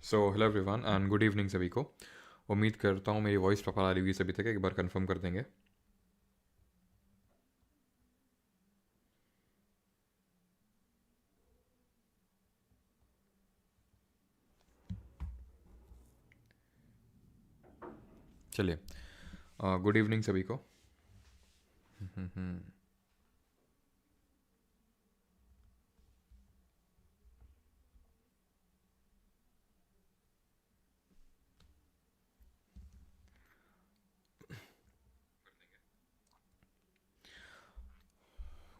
Hello everyone and good evening सभी को। उम्मीद करता हूँ मेरी वॉइस प्रॉपर आ रही होगी सभी तक। एक बार कंफर्म कर देंगे। चलिए, गुड इवनिंग सभी को।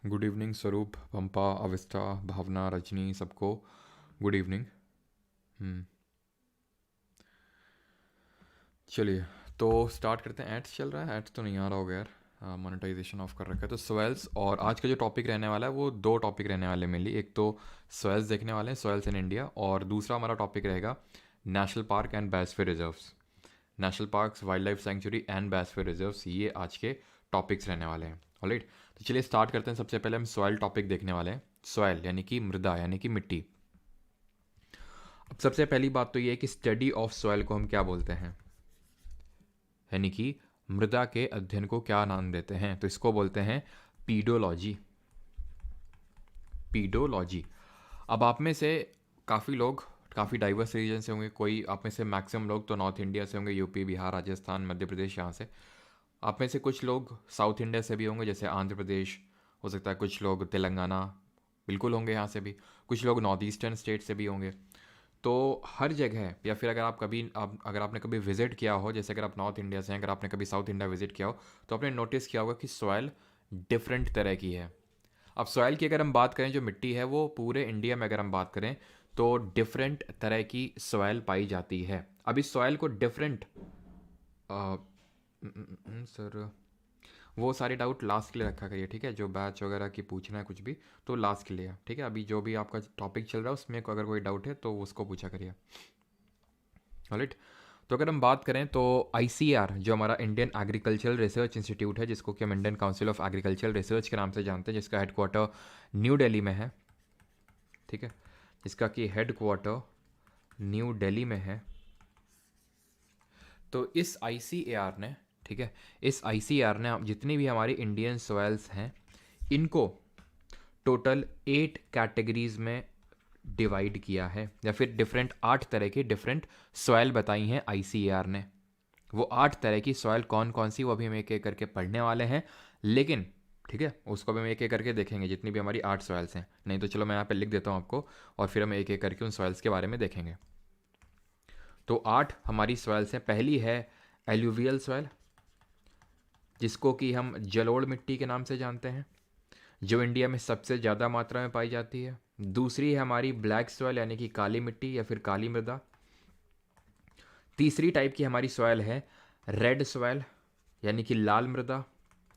गुड इवनिंग स्वरूप, पंपा, अविस्टा, भावना, रजनी, सबको गुड इवनिंग। चलिए, तो स्टार्ट करते हैं। एड्स चल रहा है? एड्स तो नहीं आ रहा होगा यार, मोनेटाइजेशन ऑफ कर रखा है। तो सोयल्स, और आज का जो टॉपिक रहने वाला है वो दो टॉपिक रहने वाले हैं मेनली। एक तो सोयल्स देखने वाले हैं, सोयल्स इन इंडिया, और दूसरा हमारा टॉपिक रहेगा national park and biosphere reserves. National parks, wild life sanctuary and biosphere reserves, ये आज के टॉपिक्स रहने वाले हैं। ऑलराइट, तो चलिए स्टार्ट करते हैं। सबसे पहले हम सॉइल टॉपिक देखने वाले हैं। सॉइल यानी कि मृदा, यानी कि मिट्टी। अब सबसे पहली बात तो ये है कि स्टडी ऑफ सॉइल को हम क्या बोलते हैं, यानी कि मृदा के अध्ययन को क्या नाम देते हैं? तो इसको बोलते हैं पीडोलॉजी। पीडोलॉजी। अब आप में से काफ़ी लोग काफ़ी डाइवर्स रीजन से होंगे। कोई आप में से मैक्सिमम लोग तो नॉर्थ इंडिया से होंगे, यूपी, बिहार, राजस्थान, मध्य प्रदेश, यहाँ से। आप में से कुछ लोग साउथ इंडिया से भी होंगे, जैसे आंध्र प्रदेश हो सकता है, कुछ लोग तेलंगाना बिल्कुल होंगे यहाँ से भी, कुछ लोग नॉर्थ ईस्टर्न स्टेट से भी होंगे। तो हर जगह, या फिर अगर आपने कभी विजिट किया हो, जैसे अगर आप नॉर्थ इंडिया से हैं, अगर आपने कभी साउथ इंडिया विजिट किया हो, तो आपने नोटिस किया होगा कि सॉयल डिफरेंट तरह की है। अब सॉयल की अगर हम बात करें, जो मिट्टी है वो पूरे इंडिया में अगर हम बात करें तो डिफरेंट तरह की सॉयल पाई जाती है। अब इस सॉयल को डिफरेंट, सर वो सारे डाउट लास्ट के लिए रखा करिए, ठीक है? जो बैच वगैरह की पूछना है कुछ भी, तो लास्ट के लिए है, ठीक है? अभी जो भी आपका टॉपिक चल रहा है उसमें अगर कोई डाउट है तो उसको पूछा करिए। ऑलराइट, तो अगर हम बात करें तो आईसीआर, जो हमारा इंडियन एग्रीकल्चरल रिसर्च इंस्टीट्यूट है, जिसको कि हम Indian council of agricultural research के नाम से जानते हैं, जिसका हेडक्वार्टर न्यू दिल्ली में है, ठीक है? जिसका कि हेडक्वार्टर न्यू दिल्ली में है। तो इस आईसीएआर ने, ठीक है, इस आईसीआर ने जितनी भी हमारी इंडियन सॉयल्स हैं, इनको टोटल 8 कैटेगरीज में डिवाइड किया है, या फिर डिफरेंट 8 तरह के डिफरेंट सॉयल बताई हैं आईसीएआर ने। वो 8 तरह की सॉयल कौन कौन सी, वो अभी हम एक एक करके पढ़ने वाले हैं। लेकिन ठीक है, उसको भी हम एक एक करके देखेंगे, जितनी भी हमारी 8 सॉयल्स हैं। नहीं तो चलो मैं यहाँ पे लिख देता हूँ आपको, और फिर हम एक एक करके उन सॉयल्स के बारे में देखेंगे। तो 8 हमारी सॉयल्स हैं। पहली है एल्यूवियल सॉयल, जिसको कि हम जलोढ़ मिट्टी के नाम से जानते हैं, जो इंडिया में सबसे ज़्यादा मात्रा में पाई जाती है। दूसरी है हमारी ब्लैक सॉयल, यानी कि काली मिट्टी या फिर काली मृदा। तीसरी टाइप की हमारी सॉयल है रेड सॉयल, यानी कि लाल मृदा,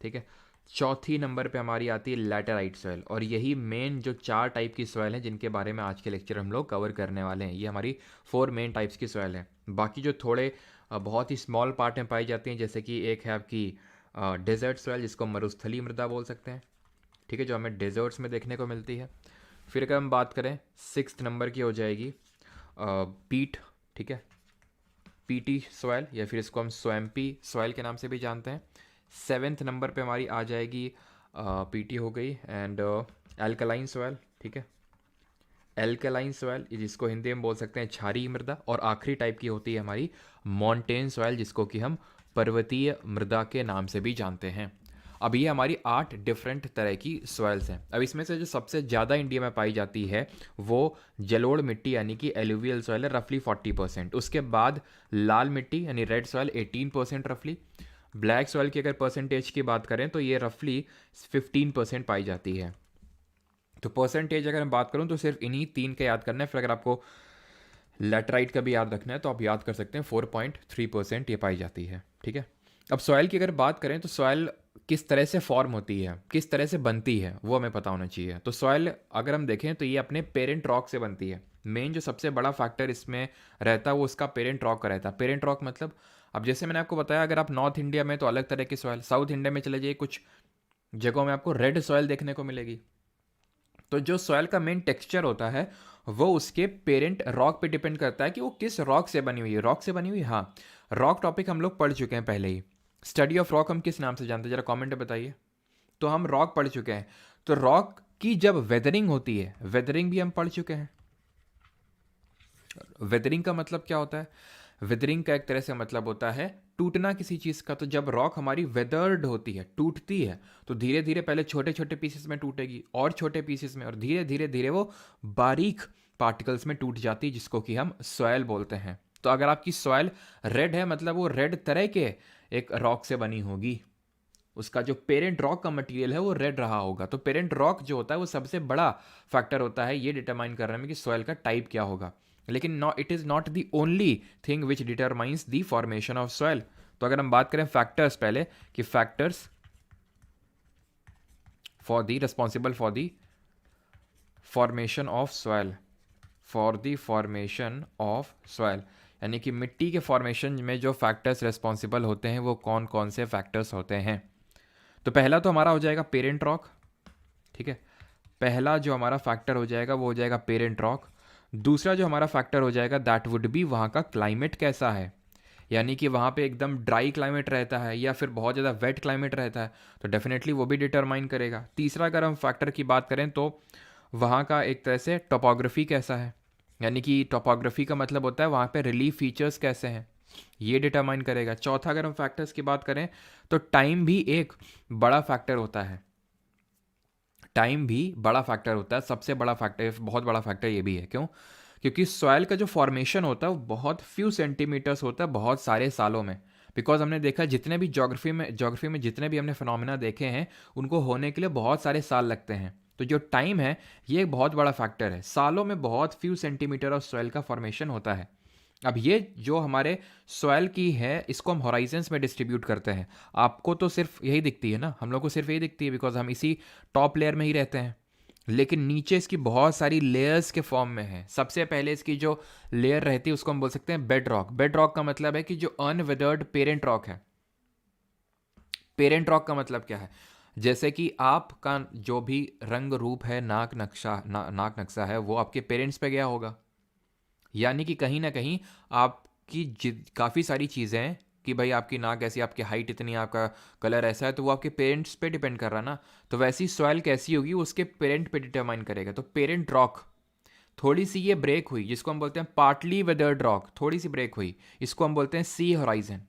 ठीक है? चौथी नंबर पे हमारी आती है लैटेराइट सॉयल। और यही मेन जो 4 टाइप की सॉयल हैं जिनके बारे में आज के लेक्चर हम लोग कवर करने वाले हैं। ये हमारी 4 मेन टाइप्स की सॉयल हैं। बाकी जो थोड़े बहुत ही स्मॉल पार्ट में पाई जाती हैं, जैसे कि एक है आपकी डेजर्ट सॉयल, जिसको मरुस्थली मृदा बोल सकते हैं, ठीक है, जो हमें डेजर्ट्स में देखने को मिलती है। फिर अगर हम बात करें, 6th नंबर की हो जाएगी पीट, ठीक है, पीटी सॉयल, या फिर इसको हम स्वैम्पी सॉयल के नाम से भी जानते हैं। 7th नंबर पे हमारी आ जाएगी पीटी हो गई, एंड एल्कलाइन सॉयल, ठीक है, एल्कलाइन सॉयल, जिसको हिंदी में बोल सकते हैं क्षारीय मृदा। और आखिरी टाइप की होती है हमारी मॉन्टेन सॉयल, जिसको कि हम पर्वतीय मृदा के नाम से भी जानते हैं। अब ये हमारी 8 डिफरेंट तरह की सॉयल्स हैं। अब इसमें से जो सबसे ज़्यादा इंडिया में पाई जाती है वो जलोढ़ मिट्टी, यानी कि एलुवियल सॉयल है, रफली 40%। उसके बाद लाल मिट्टी यानी रेड सॉयल 18% रफली। ब्लैक सॉयल की अगर परसेंटेज की बात करें तो ये रफली 15% पाई जाती है। तो परसेंटेज अगर मैं बात करूं तो सिर्फ इन्हीं 3 का याद करना है। फिर अगर आपको लेटराइट का भी याद रखना है तो आप याद कर सकते हैं, 4.3% ये पाई जाती है, ठीक है? अब सॉयल की अगर बात करें तो सॉयल किस तरह से फॉर्म होती है, किस तरह से बनती है, वो हमें पता होना चाहिए। तो सॉयल अगर हम देखें तो ये अपने पेरेंट रॉक से बनती है। मेन जो सबसे बड़ा फैक्टर इसमें रहता है वो उसका पेरेंट रॉक का रहता है। पेरेंट रॉक मतलब, अब जैसे मैंने आपको बताया, अगर आप नॉर्थ इंडिया में तो अलग तरह की सॉयल, साउथ इंडिया में चले जाइए, कुछ जगहों में आपको रेड सॉयल देखने को मिलेगी। तो जो सॉयल का मेन टेक्सचर होता है वो उसके पेरेंट रॉक पे डिपेंड करता है कि वो किस रॉक से बनी हुई है। रॉक से बनी हुई, हाँ, रॉक टॉपिक हम लोग पढ़ चुके हैं पहले ही। स्टडी ऑफ रॉक हम किस नाम से जानते हैं, जरा कमेंट में बताइए। तो हम रॉक पढ़ चुके हैं। तो रॉक की जब वेदरिंग होती है, वेदरिंग भी हम पढ़ चुके हैं। वेदरिंग का मतलब क्या होता है? वेदरिंग का एक तरह से मतलब होता है टूटना किसी चीज़ का। तो जब रॉक हमारी वेदर्ड होती है, टूटती है, तो धीरे धीरे पहले छोटे छोटे पीसेस में टूटेगी, और छोटे पीसेस में, और धीरे धीरे धीरे वो बारीक पार्टिकल्स में टूट जाती है, जिसको कि हम सॉयल बोलते हैं। तो अगर आपकी सॉयल रेड है, मतलब वो रेड तरह के एक रॉक से बनी होगी, उसका जो पेरेंट रॉक का मटेरियल है वो रेड रहा होगा। तो पेरेंट रॉक जो होता है वो सबसे बड़ा फैक्टर होता है ये डिटरमाइन करने में कि सॉइल का टाइप क्या होगा। लेकिन नॉ it is not the only thing which determines the formation of soil. तो अगर हम बात करें फैक्टर्स पहले, कि factors for the responsible for the formation of soil, for the formation of soil, यानी कि मिट्टी के फॉर्मेशन में जो फैक्टर्स रिस्पॉन्सिबल होते हैं वो कौन कौन से फैक्टर्स होते हैं। तो पहला तो हमारा हो जाएगा पेरेंट रॉक, ठीक है। पहला जो हमारा फैक्टर हो जाएगा वो हो जाएगा पेरेंट रॉक। दूसरा जो हमारा फैक्टर हो जाएगा दैट वुड बी वहाँ का क्लाइमेट कैसा है, यानी कि वहाँ पे एकदम ड्राई क्लाइमेट रहता है या फिर बहुत ज़्यादा वेट क्लाइमेट रहता है, तो डेफिनेटली वो भी डिटरमाइन करेगा। तीसरा अगर हम फैक्टर की बात करें तो वहाँ का एक तरह से टोपोग्राफी कैसा है, यानी कि टोपोग्राफी का मतलब होता है वहाँ पे रिलीफ फीचर्स कैसे हैं, ये डिटरमाइन करेगा। चौथा अगर हम फैक्टर्स की बात करें तो टाइम भी एक बड़ा फैक्टर होता है। टाइम भी बड़ा फैक्टर होता है, सबसे बड़ा फैक्टर, बहुत बड़ा फैक्टर ये भी है। क्यों? क्योंकि सॉयल का जो फॉर्मेशन होता है वो बहुत फ्यू सेंटीमीटर्स होता है बहुत सारे सालों में। बिकॉज हमने देखा जितने भी ज्योग्राफी में जितने भी हमने फिनोमेना देखे हैं उनको होने के लिए बहुत सारे साल लगते हैं। तो जो टाइम है ये एक बहुत बड़ा फैक्टर है। सालों में बहुत फ्यू सेंटीमीटर ऑफ सॉयल का फॉर्मेशन होता है। अब ये जो हमारे सॉयल की है इसको हम हॉराइजन्स में डिस्ट्रीब्यूट करते हैं। आपको तो सिर्फ यही दिखती है ना, हम लोग को सिर्फ यही दिखती है बिकॉज हम इसी टॉप लेयर में ही रहते हैं। लेकिन नीचे इसकी बहुत सारी लेयर्स के फॉर्म में है। सबसे पहले इसकी जो लेयर रहती है उसको हम बोल सकते हैं बेड रॉक। बेड रॉक का मतलब है कि जो अनवेदर्ड पेरेंट रॉक है। पेरेंट रॉक का मतलब क्या है? जैसे कि आपका जो भी रंग रूप है, नाक नक्शा है, वो आपके पेरेंट्स पे गया होगा। यानी कि कहीं ना कहीं आपकी काफ़ी सारी चीज़ें हैं कि भाई आपकी नाक ऐसी, आपकी हाइट इतनी, आपका कलर ऐसा है, तो वो आपके पेरेंट्स पे डिपेंड कर रहा ना। तो वैसी सॉइल कैसी होगी उसके पेरेंट पे डिटरमाइन करेगा। तो पेरेंट रॉक थोड़ी सी ये ब्रेक हुई, जिसको हम बोलते हैं पार्टली वेदर्ड रॉक, थोड़ी सी ब्रेक हुई, इसको हम बोलते हैं सी होराइजन।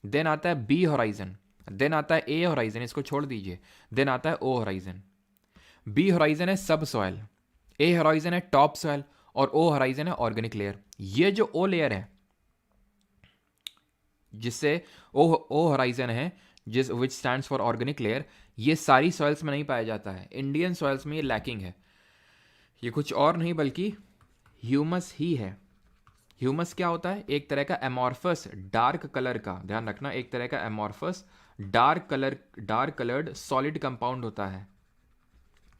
देन आता है बी होराइजन, देन आता है ए होराइजन, इसको छोड़ दीजिए, देन आता है ओ होराइजन। बी होराइजन है सब सॉइल, ए होराइजन है टॉप सॉइल, और ओ होराइजन है ऑर्गेनिक लेयर। ये जो ओ लेयर है जिससे ओ होराइजन है, जिस विच स्टैंड्स फॉर ऑर्गेनिक लेयर, ये सारी सॉइल्स में नहीं पाया जाता है। इंडियन सॉइल्स में ये लैकिंग है। ये कुछ और नहीं बल्कि ह्यूमस ही है। ह्यूमस क्या होता है? एक तरह का एमॉर्फस डार्क कलर का, ध्यान रखना, एक तरह का amorphous dark coloured solid compound होता है,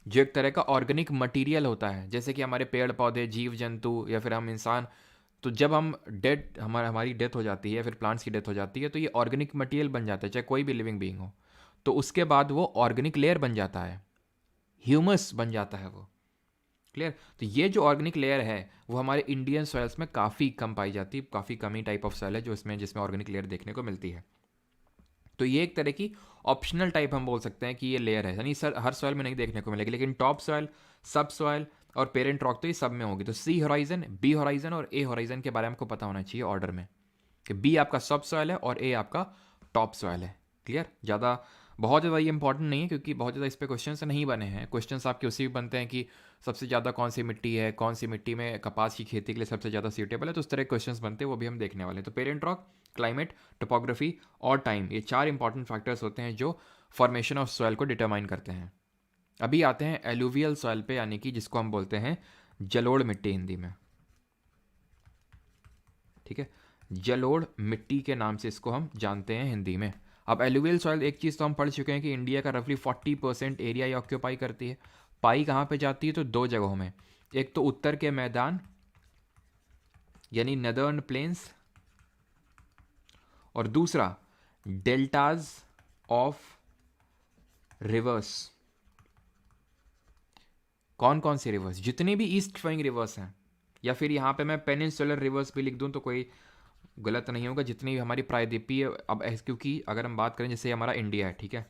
जो एक तरह का ऑर्गेनिक मटेरियल होता है। जैसे कि हमारे पेड़ पौधे, जीव जंतु या फिर हम इंसान, तो जब हम हमारी डेथ हो जाती है, फिर प्लांट्स की डेथ हो जाती है, तो ये ऑर्गेनिक मटेरियल बन जाता है, चाहे कोई भी लिविंग बीइंग हो। तो उसके बाद वो ऑर्गेनिक लेयर बन जाता है, ह्यूमस बन जाता है वो। क्लियर? तो ये जो ऑर्गेनिक लेयर है वो हमारे इंडियन सॉइल्स में काफ़ी कम पाई जाती है। काफ़ी कमी टाइप ऑफ सॉइल है जो जिसमें ऑर्गेनिक लेयर देखने को मिलती है। तो ये एक तरह की ऑप्शनल टाइप हम बोल सकते हैं कि ये लेयर है, यानी सर हर सॉइल में नहीं देखने को मिलेगी, लेकिन टॉप सॉइल, सब सॉइल और पेरेंट रॉक तो ये सब में होगी। तो सी होराइजन, बी होराइजन और ए होराइजन के बारे में आपको पता होना चाहिए ऑर्डर में, कि बी आपका सब सॉइल है और ए आपका टॉप सॉइल है। क्लियर? बहुत ज़्यादा ये इंपॉर्टेंट नहीं है क्योंकि बहुत ज़्यादा इस पर क्वेश्चन नहीं बने हैं। क्वेश्चन आपके उसी भी बनते हैं कि सबसे ज़्यादा कौन सी मिट्टी है, कौन सी मिट्टी में कपास की खेती के लिए सबसे ज़्यादा सूटेबल है, तो उस तरह के क्वेश्चंस बनते हैं, वो भी हम देखने वाले हैं। तो पेरेंट रॉक, क्लाइमेट, टोपोग्राफी और टाइम, ये 4 इंपॉर्टेंट फैक्टर्स होते हैं जो फॉर्मेशन ऑफ सॉइल को डिटरमाइन करते हैं। अभी आते हैं एलुवियल सॉइल पे, यानी कि जिसको हम बोलते हैं जलोढ़ मिट्टी हिंदी में। ठीक है, जलोढ़ मिट्टी के नाम से इसको हम जानते हैं हिंदी में। अब एलुवियल सॉइल, एक चीज़ तो हम पढ़ चुके हैं कि इंडिया का रफली 40% एरिया ये ऑक्यूपाई करती है। पाई कहाँ पे जाती है? तो 2 जगहों में। एक तो उत्तर के मैदान यानी नदर्न प्लेन्स, और दूसरा डेल्टाज ऑफ रिवर्स। कौन कौन से रिवर्स, जितनी भी ईस्ट फ्लोइंग रिवर्स हैं, या फिर यहाँ पे मैं पेनिनसुलर रिवर्स भी लिख दूँ तो कोई गलत नहीं होगा, जितनी भी हमारी प्रायद्वीपीय, अब क्योंकि अगर हम बात करें जैसे हमारा इंडिया है, ठीक है,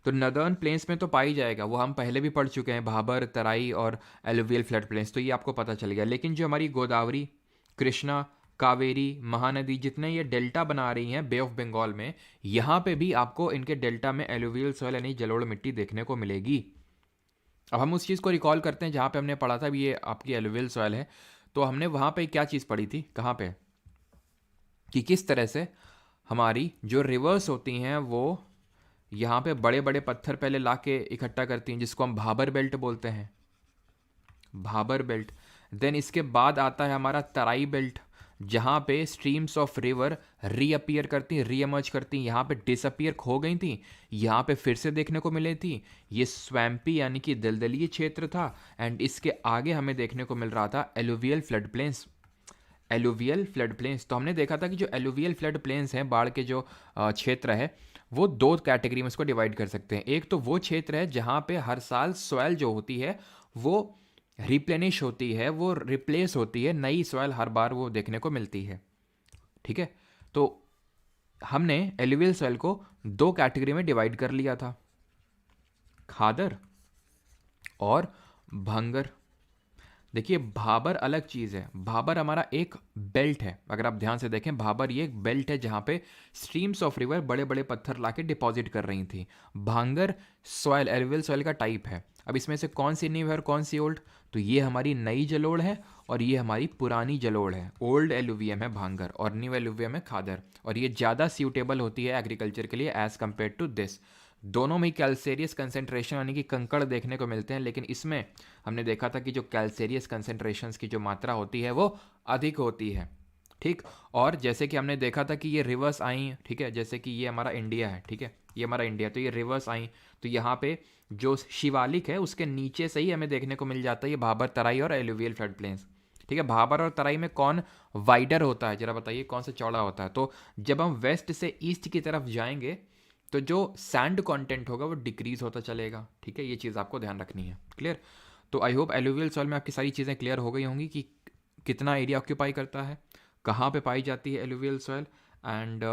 तो नदर्न प्लेन्स में तो पाई जाएगा, वो हम पहले भी पढ़ चुके हैं, भाबर, तराई और एलुवियल फ्लड प्लेन्स, तो ये आपको पता चल गया। लेकिन जो हमारी गोदावरी, कृष्णा, कावेरी, महानदी, जितने ये डेल्टा बना रही हैं बे ऑफ बंगाल में, यहाँ पे भी आपको इनके डेल्टा में एलुवियल सॉइल यानी जलोढ़ मिट्टी देखने को मिलेगी। अब हम उस चीज़ को रिकॉल करते हैं जहाँ पे हमने पढ़ा था ये आपकी एलुवियल सॉइल है, तो हमने वहाँ पे क्या चीज़ पढ़ी थी, कहाँ पे, कि किस तरह से हमारी जो रिवर्स होती हैं वो यहाँ पे बड़े बड़े पत्थर पहले ला के इकट्ठा करती हैं, जिसको हम भाबर बेल्ट बोलते हैं, भाबर बेल्ट। देन इसके बाद आता है हमारा तराई बेल्ट, जहाँ पे स्ट्रीम्स ऑफ रिवर रीअपियर करती, रीएमर्ज करती, यहाँ पे डिसअपियर खो गई थी, यहाँ पे फिर से देखने को मिली थी। ये स्वैम्पी यानी कि दलदलीय क्षेत्र था, एंड इसके आगे हमें देखने को मिल रहा था alluvial flood plains. Alluvial flood plains, तो हमने देखा था कि जो एलुवियल फ्लड प्लेन्स हैं, बाढ़ के जो क्षेत्र है, वो दो कैटेगरी में इसको डिवाइड कर सकते हैं। एक तो वो क्षेत्र है जहाँ पे हर साल सॉइल जो होती है वो रिप्लेनिश होती है, वो रिप्लेस होती है, नई सॉइल हर बार वो देखने को मिलती है, ठीक है। तो हमने एलुवियल सॉइल को दो कैटेगरी में डिवाइड कर लिया था, खादर और भंगर। देखिए भाबर अलग चीज़ है, भाबर हमारा एक बेल्ट है, अगर आप ध्यान से देखें भाबर ये एक बेल्ट है जहाँ पे स्ट्रीम्स ऑफ रिवर बड़े बड़े पत्थर लाके डिपॉजिट कर रही थी। भांगर सॉइल, एलुवियल सॉइल का टाइप है। अब इसमें से कौन सी न्यू है और कौन सी ओल्ड, तो ये हमारी नई जलोढ़ है और ये हमारी पुरानी जलोढ़ है। ओल्ड एलुवियम है भांगर और न्यू एलुवियम है खादर, और ये ज़्यादा सूटेबल होती है एग्रीकल्चर के लिए एज़ कम्पेयर टू दिस। दोनों में ही कैल्सेरियस कंसेंट्रेशन यानी कि कंकड़ देखने को मिलते हैं, लेकिन इसमें हमने देखा था कि जो कैल्सेरियस कंसेंट्रेशंस की जो मात्रा होती है वो अधिक होती है, ठीक। और जैसे कि हमने देखा था कि ये रिवर्स आई, ठीक है, जैसे कि ये हमारा इंडिया है, ठीक है, ये हमारा इंडिया, तो ये रिवर्स आई, तो यहाँ पे जो शिवालिक है उसके नीचे से ही हमें देखने को मिल जाता है ये भाबर, तराई और एलुवियल फ्लड प्लेन्स, ठीक है। भाबर और तराई में कौन वाइडर होता है, जरा बताइए कौन सा चौड़ा होता है। तो जब हम वेस्ट से ईस्ट की तरफ जाएंगे तो जो सैंड कंटेंट होगा वो डिक्रीज होता चलेगा, ठीक है, ये चीज़ आपको ध्यान रखनी है, क्लियर। तो आई होप एलुवियल सॉइल में आपकी सारी चीज़ें क्लियर हो गई होंगी कि कितना एरिया ऑक्यूपाई करता है, कहाँ पे पाई जाती है एलुवियल सॉइल, एंड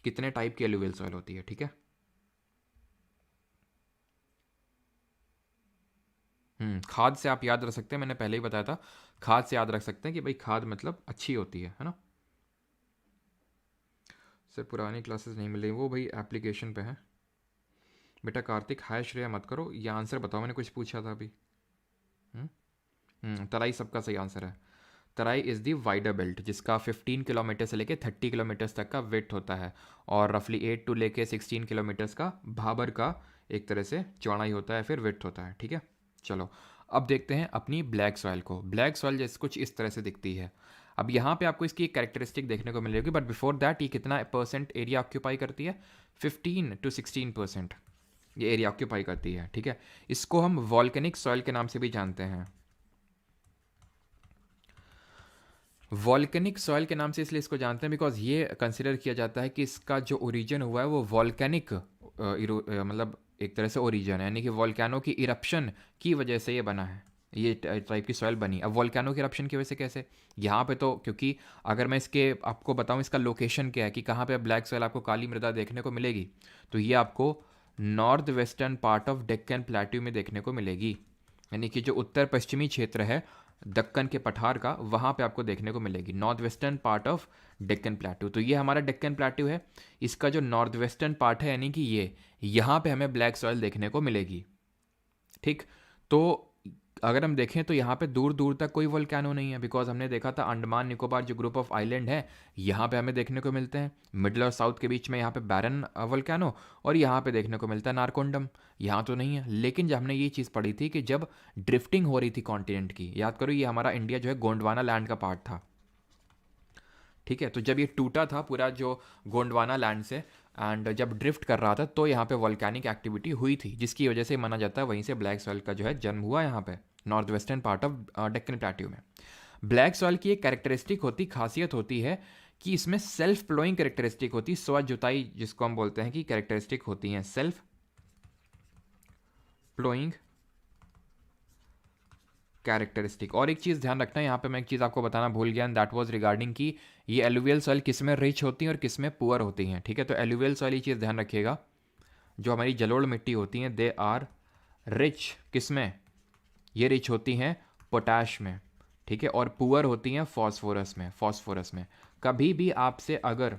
कितने टाइप की एलुवियल सॉइल होती है, ठीक है। खाद से आप याद रख सकते हैं, मैंने पहले ही बताया था, खाद से याद रख सकते हैं कि भाई खाद मतलब अच्छी होती है ना। सर पुरानी क्लासेस नहीं मिल रही, वो भाई एप्लीकेशन पे है बेटा। कार्तिक हाय श्रेया मत करो, ये आंसर बताओ, मैंने कुछ पूछा था अभी। तराई सबका सही आंसर है। तराई इज़ दी वाइडर बेल्ट, जिसका 15 किलोमीटर से लेके 30 किलोमीटर्स तक का विड्थ होता है, और रफली 8 टू लेके 16 किलोमीटर्स का भाबर का एक तरह से चौड़ाई होता है, फिर विड्थ होता है, ठीक है। चलो अब देखते हैं अपनी ब्लैक सॉइल को। ब्लैक सॉइल जैसे कुछ इस तरह से दिखती है। अब यहाँ पे आपको इसकी एक कैरेक्टरिस्टिक देखने को मिलेगी, बट बिफोर दैट ये कितना परसेंट एरिया ऑक्यूपाई करती है, 15 टू 16% ये एरिया ऑक्यूपाई करती है, ठीक है। इसको हम वॉल्केनिक सॉइल के नाम से भी जानते हैं। वॉल्केनिक सॉइल के नाम से इसलिए इसको जानते हैं बिकॉज ये कंसिडर किया जाता है कि इसका जो ओरिजिन हुआ है वो वॉल्केनिक मतलब एक तरह से ओरिजिन है, यानी कि वॉल्केनो की इरप्शन की वजह से ये बना है, ये टाइप की सॉइल बनी। अब वॉल्केनो की इरप्शन की वजह से कैसे, यहाँ पे तो क्योंकि अगर मैं इसके आपको बताऊँ इसका लोकेशन क्या है कि कहाँ पे ब्लैक सॉइल आपको काली मृदा देखने को मिलेगी, तो ये आपको north western part of Deccan plateau में देखने को मिलेगी, यानी कि जो उत्तर पश्चिमी क्षेत्र है दक्कन के पठार का, वहाँ पे आपको देखने को मिलेगी, north western part of Deccan plateau. तो ये हमारा डेक्कन प्लेट्यू है, इसका जो नॉर्थ वेस्टर्न पार्ट है यानी कि ये यहाँ पे हमें ब्लैक सॉइल देखने को मिलेगी, ठीक। तो अगर हम देखें तो यहाँ पे दूर दूर तक कोई वोल्केनो नहीं है, बिकॉज हमने देखा था अंडमान निकोबार जो ग्रुप ऑफ आइलैंड है यहाँ पे हमें देखने को मिलते हैं, मिडल और साउथ के बीच में यहाँ पे बैरन वोल्केनो, और यहाँ पे देखने को मिलता है नारकोंडम, यहाँ तो नहीं है। लेकिन जब हमने ये चीज़ पढ़ी थी कि जब ड्रिफ्टिंग हो रही थी कॉन्टिनेंट की, याद करो ये हमारा इंडिया जो है गोंडवाना लैंड का पार्ट था, ठीक है। तो जब ये टूटा था पूरा जो गोंडवाना लैंड से, एंड जब ड्रिफ्ट कर रहा था तो यहाँ पे वॉल्केनिक एक्टिविटी हुई थी, जिसकी वजह से माना जाता है वहीं से ब्लैक सॉइल का जो है जन्म हुआ यहाँ पे north western part of Deccan plateau में। ब्लैक सॉइल की एक कैरेक्टरिस्टिक होती, खासियत होती है कि इसमें सेल्फ प्लोइंग कैरेक्टरिस्टिक होती, स्व जुताई जिसको हम बोलते हैं कि कैरेक्टरिस्टिक होती हैं, सेल्फ प्लोइंग कैरेक्टरिस्टिक। और एक चीज़ ध्यान रखना, यहाँ पे मैं एक चीज़ आपको बताना भूल गया, दैट वाज रिगार्डिंग कि ये एलुवियल सॉइल किस में रिच होती हैं और किस में पुअर होती हैं, ठीक है। तो एलुवियल सॉइल ये चीज़ ध्यान रखिएगा, जो हमारी जलोढ़ मिट्टी होती हैं दे आर रिच किस में, ये रिच होती हैं पोटैश में, ठीक है। और पुअर होती हैं फॉस्फोरस में। कभी भी आपसे अगर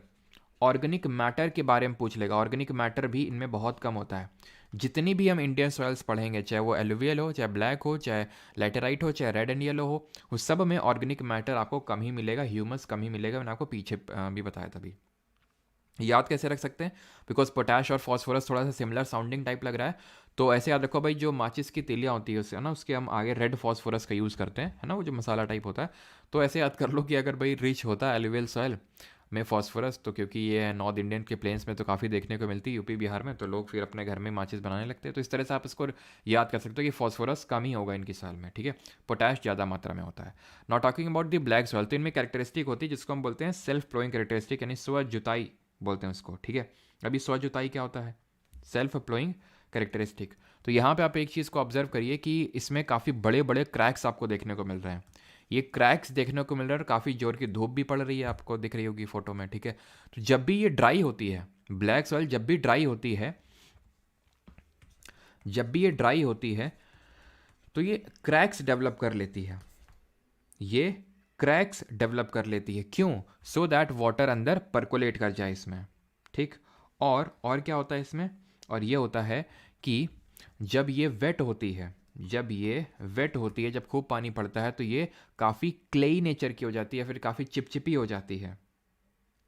ऑर्गेनिक मैटर के बारे में पूछ लेगा, ऑर्गेनिक मैटर भी इनमें बहुत कम होता है। जितनी भी हम इंडियन सॉइल्स पढ़ेंगे, चाहे वो एलुवियल हो, चाहे ब्लैक हो, चाहे लैटेराइट हो, चाहे रेड एंड येलो हो, उस सब में ऑर्गेनिक मैटर आपको कम ही मिलेगा, ह्यूमस कम ही मिलेगा। मैंने आपको पीछे भी बताया तभी। याद कैसे रख सकते हैं, बिकॉज पोटैश और फॉस्फोरस थोड़ा सा सिमिलर साउंडिंग टाइप लग रहा है, तो ऐसे याद रखो भाई, जो माचिस की तीलियाँ होती है उससे है ना, उसके हम आगे रेड फॉस्फोरस का यूज़ करते हैं, है ना, वो जो मसाला टाइप होता है। तो ऐसे याद कर लो कि अगर भाई रिच होता है एलुवियल सॉइल में फॉस्फोरस, तो क्योंकि ये नॉर्थ इंडियन के प्लेन्स में तो काफ़ी देखने को मिलती है, यूपी बिहार में, तो लोग फिर अपने घर में माचिस बनाने लगते हैं। तो इस तरह से आप इसको याद कर सकते हो कि फॉस्फोरस कम ही होगा इनकी सॉइल में, ठीक है, पोटैश ज़्यादा मात्रा में होता है। Not talking about the black soil, तो इनमें कैरेक्टरिस्टिक होती है जिसको हम बोलते हैं सेल्फ प्लोइंग कैरेक्टरिस्टिक, यानी स्व जुताई बोलते हैं उसको, ठीक है। अभी स्व जुताई क्या होता है, सेल्फ प्लोइंग कैरेक्टरिस्टिक। तो यहाँ पे आप एक चीज़ को ऑब्जर्व करिए कि इसमें काफ़ी बड़े बड़े क्रैक्स आपको देखने को मिल रहे हैं। ये क्रैक्स देखने को मिल रहा है, काफ़ी जोर की धूप भी पड़ रही है, आपको दिख रही होगी फोटो में, ठीक है। तो जब भी ये ड्राई होती है, ब्लैक सॉइल जब भी ड्राई होती है, जब भी ये ड्राई होती है, तो ये क्रैक्स डेवलप कर लेती है, ये क्रैक्स डेवलप कर लेती है। क्यों? सो दैट वाटर अंदर परकोलेट कर जाए इसमें, ठीक। और क्या होता है इसमें, और ये होता है कि जब ये वेट होती है, जब खूब पानी पड़ता है, तो ये काफ़ी क्लेई नेचर की हो जाती है, फिर काफ़ी चिपचिपी हो जाती है,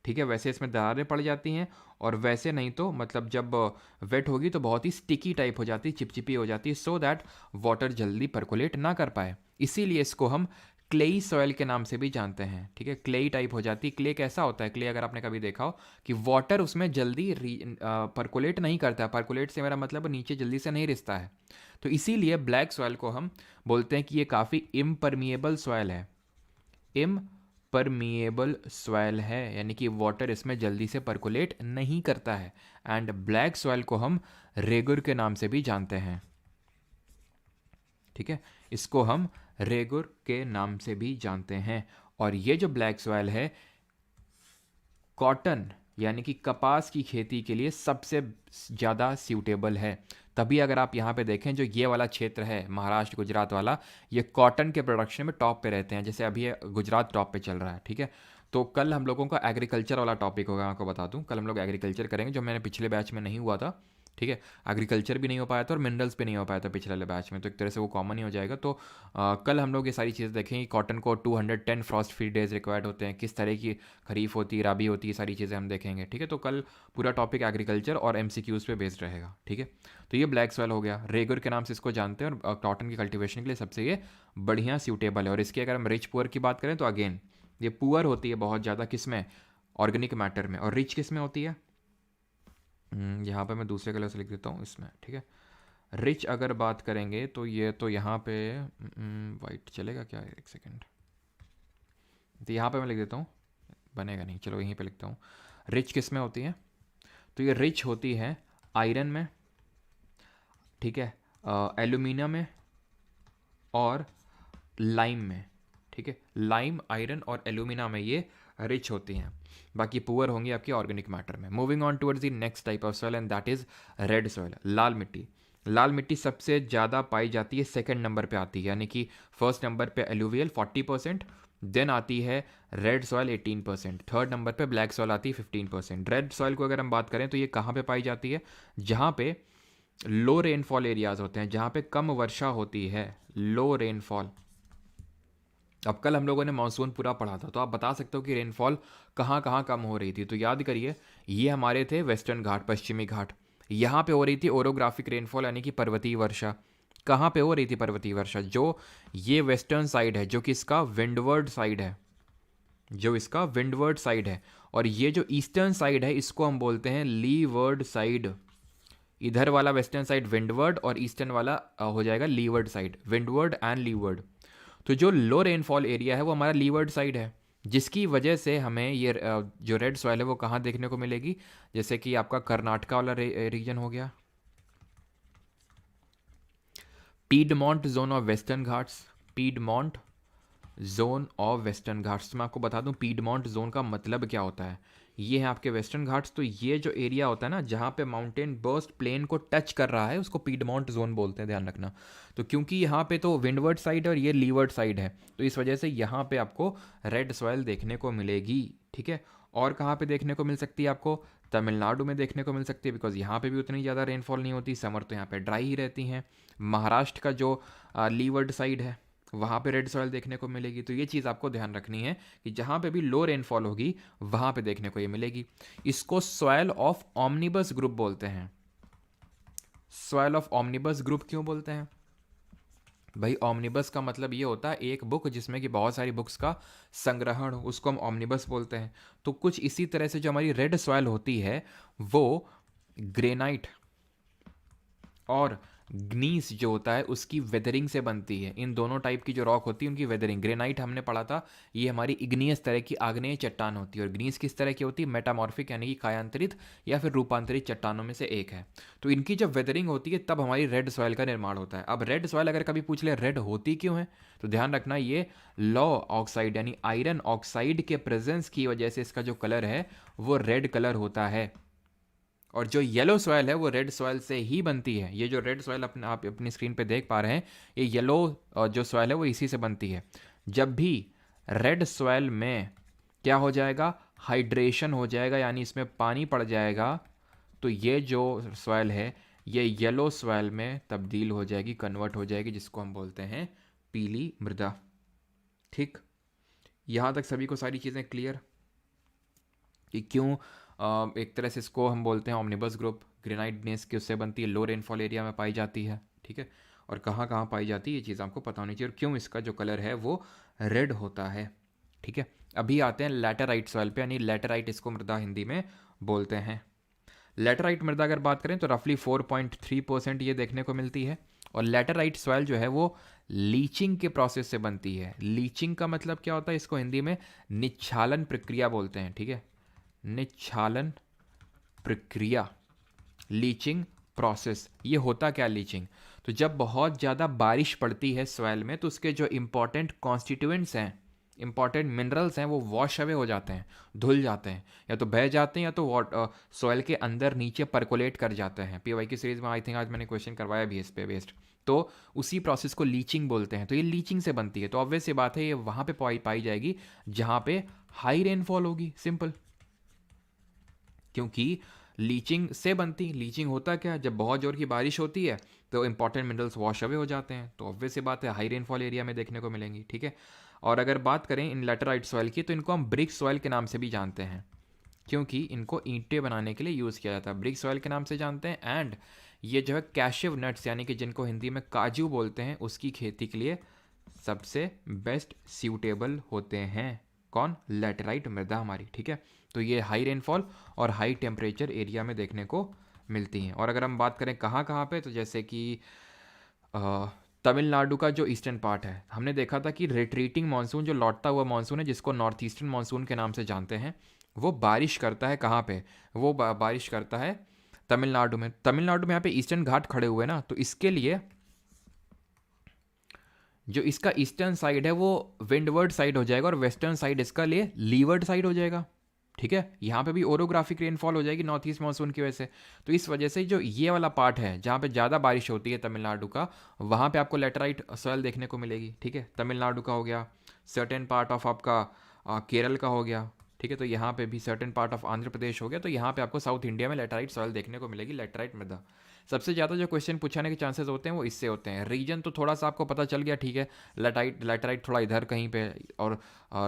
ठीक है। वैसे इसमें दरारें पड़ जाती हैं, और वैसे नहीं तो मतलब जब वेट होगी तो बहुत ही स्टिकी टाइप हो जाती है, चिपचिपी हो जाती है, सो दैट वाटर जल्दी परकोलेट ना कर पाए। इसीलिए इसको हम क्लेई सॉइल के नाम से भी जानते हैं, ठीक है। क्लेई टाइप हो जाती है। क्ले कैसा होता है, क्ले अगर आपने कभी देखा हो कि वाटर उसमें जल्दी परकोलेट नहीं करता है, परकोलेट से मेरा मतलब नीचे जल्दी से नहीं रिसता है। तो इसीलिए ब्लैक सॉइल को हम बोलते हैं कि ये काफ़ी इम्परमिएबल सॉइल है, इम्परमिएबल सॉइल है, यानी कि वाटर इसमें जल्दी से परकोलेट नहीं करता है। एंड ब्लैक सॉइल को हम रेगुर के नाम से भी जानते हैं, ठीक है, इसको हम रेगुर के नाम से भी जानते हैं। और ये जो ब्लैक सॉइल है, कॉटन यानी कि कपास की खेती के लिए सबसे ज़्यादा सूटेबल है। तभी अगर आप यहाँ पे देखें, जो ये वाला क्षेत्र है महाराष्ट्र गुजरात वाला, ये कॉटन के प्रोडक्शन में टॉप पे रहते हैं, जैसे अभी ये गुजरात टॉप पे चल रहा है, ठीक है। तो कल हम लोगों का एग्रीकल्चर वाला टॉपिक होगा, आपको बता दूं, कल हम लोग एग्रीकल्चर करेंगे, जो मैंने पिछले बैच में नहीं हुआ था, ठीक है। एग्रीकल्चर भी नहीं हो पाया था और मिनरल्स भी नहीं हो पाया था पिछले वाले बैच में, तो एक तरह से वो कॉमन ही हो जाएगा। तो कल हम लोग ये सारी चीज़ें देखेंगे। कॉटन को 210 फ्रॉस्ट फ्री डेज रिक्वायर्ड होते हैं, किस तरह की खरीफ होती है, राबी होती है, सारी चीज़ें हम देखेंगे, ठीक है। तो कल पूरा टॉपिक एग्रीकल्चर और एमसीक्यूज़ पे बेस्ड रहेगा, ठीक है। तो ये ब्लैक सॉइल हो गया, रेगुर के नाम से इसको जानते हैं, और कॉटन की कल्टिवेशन के लिए सबसे ये बढ़िया सूटेबल है। और इसकी अगर हम रिच पुअर की बात करें, तो अगेन ये पुअर होती है बहुत ज़्यादा, किस में, ऑर्गेनिक मैटर में, और रिच किस में होती है, यहाँ पे मैं दूसरे कलर से लिख देता हूँ इसमें, ठीक है। रिच अगर बात करेंगे तो ये तो यहाँ पे वाइट चलेगा क्या, एक सेकेंड, तो यहाँ पे मैं लिख देता हूँ, बनेगा नहीं, चलो यहीं पे लिखता हूँ। रिच किस में होती है, तो ये रिच होती है आयरन में, ठीक है, एल्यूमिनियम में और लाइम में, ठीक है। लाइम, आयरन और एल्यूमिना में ये रिच होती हैं, बाकी पुअर होंगी आपकी ऑर्गेनिक मैटर में। Moving on towards the next type of soil, and that is red soil, लाल मिट्टी। लाल मिट्टी सबसे ज़्यादा पाई जाती है, सेकंड नंबर पे आती है, यानी कि फर्स्ट नंबर पे एलुवियल 40%, देन आती है रेड सॉइल 18%, थर्ड नंबर पे ब्लैक सॉइल आती है 15%। रेड सॉइल को अगर हम बात करें तो ये कहाँ पे पाई जाती है, जहाँ पे लो रेनफॉल एरियाज होते हैं, जहाँ पे कम वर्षा होती है, लो रेनफॉल। अब कल हम लोगों ने मानसून पूरा पढ़ा था, तो आप बता सकते हो कि रेनफॉल कहाँ कहाँ कम हो रही थी। तो याद करिए, ये हमारे थे वेस्टर्न घाट, पश्चिमी घाट, यहाँ पे हो रही थी ओरोग्राफिक रेनफॉल, यानी कि पर्वतीय वर्षा। कहाँ पे हो रही थी पर्वतीय वर्षा, जो ये वेस्टर्न साइड है, जो कि इसका विंडवर्ड साइड है, जो इसका विंडवर्ड साइड है। और ये जो ईस्टर्न साइड है, इसको हम बोलते हैं लीवर्ड साइड। इधर वाला वेस्टर्न साइड विंडवर्ड और ईस्टर्न वाला हो जाएगा leeward side, windward and leeward. तो जो लो रेनफॉल एरिया है वो हमारा लीवर्ड साइड है, जिसकी वजह से हमें ये जो रेड सॉइल है वो कहाँ देखने को मिलेगी, जैसे कि आपका कर्नाटका वाला रीजन हो गया, piedmont zone of Western Ghats, piedmont zone of Western Ghats. मैं आपको बता दूं पीडमॉन्ट जोन का मतलब क्या होता है। ये है आपके वेस्टर्न घाट्स, तो ये जो एरिया होता है ना जहाँ पे माउंटेन बर्स्ट प्लेन को टच कर रहा है उसको पीडमॉन्ट जोन बोलते हैं, ध्यान रखना। तो क्योंकि यहाँ पे तो विंडवर्ड साइड और ये लीवर्ड साइड है, तो इस वजह से यहाँ पे आपको रेड सॉइल देखने को मिलेगी, ठीक है। और कहाँ पे देखने को मिल सकती है आपको, तमिलनाडु में देखने को मिल सकती है, बिकॉज यहाँ पे भी उतनी ज़्यादा रेनफॉल नहीं होती, समर तो यहाँ पे ड्राई ही रहती हैं। महाराष्ट्र का जो लीवर्ड साइड है वहाँ पे रेड सॉइल देखने को मिलेगी। तो ये चीज़ आपको ध्यान रखनी है कि जहाँ पे भी लो रेनफॉल होगी वहाँ पे देखने को ये मिलेगी। इसको सॉइल ऑफ ऑमनिबस ग्रुप बोलते हैं। सॉइल ऑफ ऑमनिबस ग्रुप क्यों बोलते हैं भाई? ऑमनिबस का मतलब ये होता है एक बुक जिसमें कि बहुत सारी बुक्स का संग्रहण हो, उसको हम ऑमनिबस बोलते हैं। तो कुछ इसी तरह से जो हमारी रेड सॉइल होती है वो ग्रेनाइट और ग्नीस जो होता है उसकी वेदरिंग से बनती है। इन दोनों टाइप की जो रॉक होती है उनकी वेदरिंग, ग्रेनाइट हमने पढ़ा था ये हमारी इग्नियस तरह की आग्नेय चट्टान होती है, और ग्नीस किस तरह की होती है, मेटामॉर्फिक यानी कि कायांतरित या फिर रूपांतरित चट्टानों में से एक है। तो इनकी जब वेदरिंग होती है तब हमारी रेड सॉइल का निर्माण होता है। अब रेड सॉइल अगर कभी पूछ ले रेड होती क्यों है, तो ध्यान रखना ये लॉ ऑक्साइड यानी आयरन ऑक्साइड के प्रेजेंस की वजह से इसका जो कलर है वो रेड कलर होता है। और जो येलो सॉइल है वो रेड सॉइल से ही बनती है। ये जो रेड सॉइल आप अपनी स्क्रीन पे देख पा रहे हैं, ये येलो जो सॉइल है वो इसी से बनती है। जब भी रेड सॉइल में क्या हो जाएगा, हाइड्रेशन हो जाएगा यानी इसमें पानी पड़ जाएगा, तो ये जो सॉइल है ये येलो सॉइल में तब्दील हो जाएगी, कन्वर्ट हो जाएगी, जिसको हम बोलते हैं पीली मृदा। ठीक, यहाँ तक सभी को सारी चीज़ें क्लियर कि क्यों एक तरह से इसको हम बोलते हैं ऑमनिबस ग्रुप। ग्रेनाइट ग्नेस की उससे बनती है, लो रेनफॉल एरिया में पाई जाती है, ठीक है। और कहाँ कहाँ पाई जाती है ये चीज़ आपको पता होनी चाहिए, और क्यों इसका जो कलर है वो रेड होता है, ठीक है। अभी आते हैं लैटेराइट सॉइल पे, यानी लैटेराइट इसको मृदा हिंदी में बोलते हैं। लैटेराइट मृदा अगर बात करें तो रफली 4.3% ये देखने को मिलती है। और लैटेराइट सॉइल जो है वो लीचिंग के प्रोसेस से बनती है। लीचिंग का मतलब क्या होता है, इसको हिंदी में निच्छालन प्रक्रिया बोलते हैं, ठीक है। निच्छालन प्रक्रिया, लीचिंग प्रोसेस। ये होता क्या लीचिंग, तो जब बहुत ज़्यादा बारिश पड़ती है सॉइल में तो उसके जो इंपॉर्टेंट कॉन्स्टिट्यूएंट्स हैं, इंपॉर्टेंट मिनरल्स हैं, वो वॉश अवे हो जाते हैं, धुल जाते हैं, या तो बह जाते हैं या तो सॉइल के अंदर नीचे परकोलेट कर जाते हैं। पीवाई की सीरीज में आई थिंक आज मैंने क्वेश्चन करवाया भी इस पे बेस्ड, तो उसी प्रोसेस को लीचिंग बोलते हैं। तो ये लीचिंग से बनती है, तो ऑब्वियस सी बात है ये वहाँ पे पाई जाएगी जहाँ पे हाई रेनफॉल होगी, सिंपल। क्योंकि लीचिंग से बनती, लीचिंग होता क्या है, जब बहुत जोर की बारिश होती है तो इंपॉर्टेंट मिनरल्स वॉश अवे हो जाते हैं, तो ऑब्वियस सी बात है हाई रेनफॉल एरिया में देखने को मिलेंगी, ठीक है। और अगर बात करें इन लैटेराइट सॉइल की तो इनको हम ब्रिक सॉइल के नाम से भी जानते हैं, क्योंकि इनको ईंटें बनाने के लिए यूज़ किया जाता है, ब्रिक सॉइल के नाम से जानते हैं। एंड ये जो है कैशिव नट्स यानी कि जिनको हिंदी में काजू बोलते हैं उसकी खेती के लिए सबसे बेस्ट सूटेबल होते हैं। कौन, लैटेराइट मृदा हमारी, ठीक है। तो ये हाई रेनफॉल और हाई टेम्परेचर एरिया में देखने को मिलती हैं। और अगर हम बात करें कहाँ कहाँ पे, तो जैसे कि तमिलनाडु का जो ईस्टर्न पार्ट है, हमने देखा था कि रिट्रीटिंग मानसून जो लौटता हुआ मानसून है जिसको नॉर्थ ईस्टर्न मानसून के नाम से जानते हैं, वो बारिश करता है कहाँ पे, वो बारिश करता है तमिलनाडु में। तमिलनाडु में यहाँ पे ईस्टर्न घाट खड़े हुए ना, तो इसके लिए जो इसका ईस्टर्न साइड है वो विंडवर्ड साइड हो जाएगा और वेस्टर्न साइड इसका लिए लीवर्ड साइड हो जाएगा, ठीक है। यहाँ पे भी ओरोग्राफिक रेनफॉल हो जाएगी नॉर्थ ईस्ट मानसून की वजह से। तो इस वजह से जो ये वाला पार्ट है जहाँ पे ज़्यादा बारिश होती है तमिलनाडु का, वहाँ पे आपको लैटेराइट सॉइल देखने को मिलेगी, ठीक है। तमिलनाडु का हो गया, सर्टेन पार्ट ऑफ आपका केरल का हो गया, ठीक है। तो यहाँ पे भी certain part of Andhra Pradesh हो गया, तो यहाँ पे आपको साउथ इंडिया में लैटेराइट सॉइल देखने को मिलेगी, लैटेराइट मृदा। सबसे ज़्यादा जो क्वेश्चन पूछाने के चांसेस होते हैं वो इससे होते हैं। रीजन तो थोड़ा सा आपको पता चल गया, ठीक है, लैटेराइट थोड़ा इधर कहीं पे, और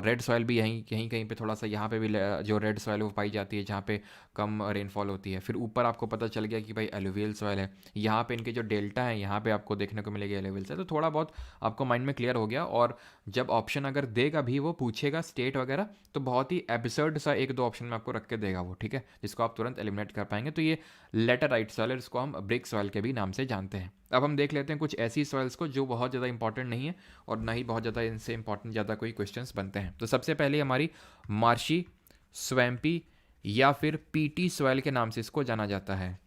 रेड सॉइल भी यहीं कहीं कहीं पे थोड़ा सा, यहाँ पे भी जो रेड सॉइल वो पाई जाती है जहाँ पे कम रेनफॉल होती है। फिर ऊपर आपको पता चल गया कि भाई एलुवियल सॉइल है, यहाँ पे इनके जो डेल्टा है यहाँ पे आपको देखने को मिलेगी एलुवियल सॉइल। तो थोड़ा बहुत आपको माइंड में क्लियर हो गया। और जब ऑप्शन अगर देगा भी, वो पूछेगा स्टेट वगैरह, तो बहुत ही एब्सर्ड सा एक दो ऑप्शन में आपको रख के देगा वो, ठीक है, जिसको आप तुरंत एलिमिनेट कर पाएंगे। तो ये लैटेराइट सॉइल है, इसको हम ब्रिक सॉइल के भी नाम से जानते हैं। अब हम देख लेते हैं कुछ ऐसी सॉइल्स को जो बहुत ज़्यादा इंपॉर्टेंट नहीं है और ना ही बहुत ज़्यादा इनसे इंपॉर्टेंट ज़्यादा कोई क्वेश्चंस बनते हैं। तो सबसे पहले हमारी मार्शी, स्वैम्पी या फिर पीटी सॉइल के नाम से इसको जाना जाता है,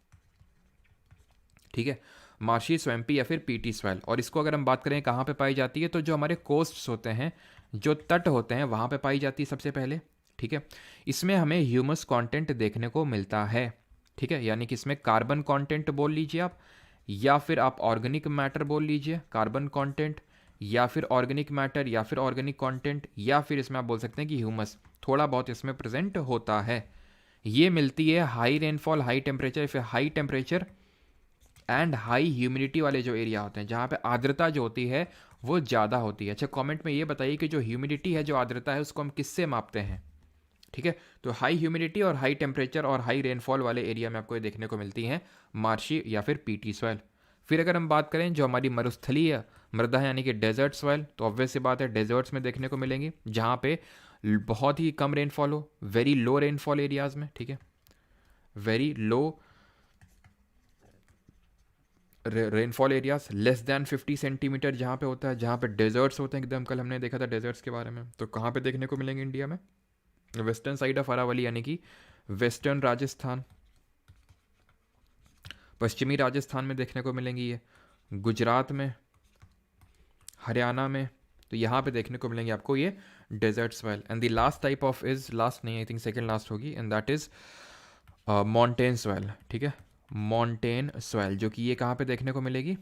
ठीक है। मार्शी, स्वैम्पी या फिर पीटी सॉइल। और इसको अगर हम बात करें कहाँ पे पाई जाती है, तो जो हमारे कोस्ट्स होते हैं, जो तट होते हैं, वहाँ पे पाई जाती है सबसे पहले। ठीक है, इसमें हमें ह्यूमस कंटेंट देखने को मिलता है। ठीक है, यानी कि इसमें कार्बन कंटेंट बोल लीजिए आप, या फिर आप ऑर्गेनिक मैटर बोल लीजिए, कार्बन कंटेंट या फिर ऑर्गेनिक मैटर या फिर ऑर्गेनिक कंटेंट, या फिर इसमें आप बोल सकते हैं कि ह्यूमस थोड़ा बहुत इसमें प्रेजेंट होता है। ये मिलती है हाई रेनफॉल, हाई टेम्परेचर, फिर high temperature and high humidity वाले जो एरिया होते हैं, जहाँ पे आर्द्रता जो होती है वो ज़्यादा होती है। अच्छा, कमेंट में ये बताइए कि जो ह्यूमिडिटी है, जो आर्द्रता है, उसको हम किससे मापते हैं? ठीक है, तो हाई ह्यूमिडिटी और हाई टेम्परेचर और हाई रेनफॉल वाले एरिया में आपको ये देखने को मिलती हैं मार्शी या फिर पीटी सॉइल। फिर अगर हम बात करें जो हमारी मरुस्थलीय मृदा है, यानी कि डेजर्ट सॉइल, तो ऑब्वियस सी बात है डेजर्ट्स में देखने को मिलेंगी, जहाँ पे बहुत ही कम रेनफॉल हो, वेरी लो रेनफॉल एरियाज में। ठीक है, very low rainfall areas, less than 50 centimetre जहाँ पे होता है, जहाँ पे डेजर्ट्स होते हैं एकदम। कल हमने देखा था डेजर्ट्स के बारे में, तो कहाँ पे देखने को मिलेंगे इंडिया में? वेस्टर्न साइड ऑफ अरावली, यानी कि वेस्टर्न राजस्थान, पश्चिमी राजस्थान में देखने को मिलेंगी ये, गुजरात में, हरियाणा में, तो यहाँ पे देखने को मिलेंगे आपको ये desert soil. And the last type of is, last नहीं, आई थिंक सेकेंड लास्ट होगी, and that is mountain soil. ठीक है, माउंटेन सॉइल, जो कि ये कहाँ पे देखने को मिलेगी?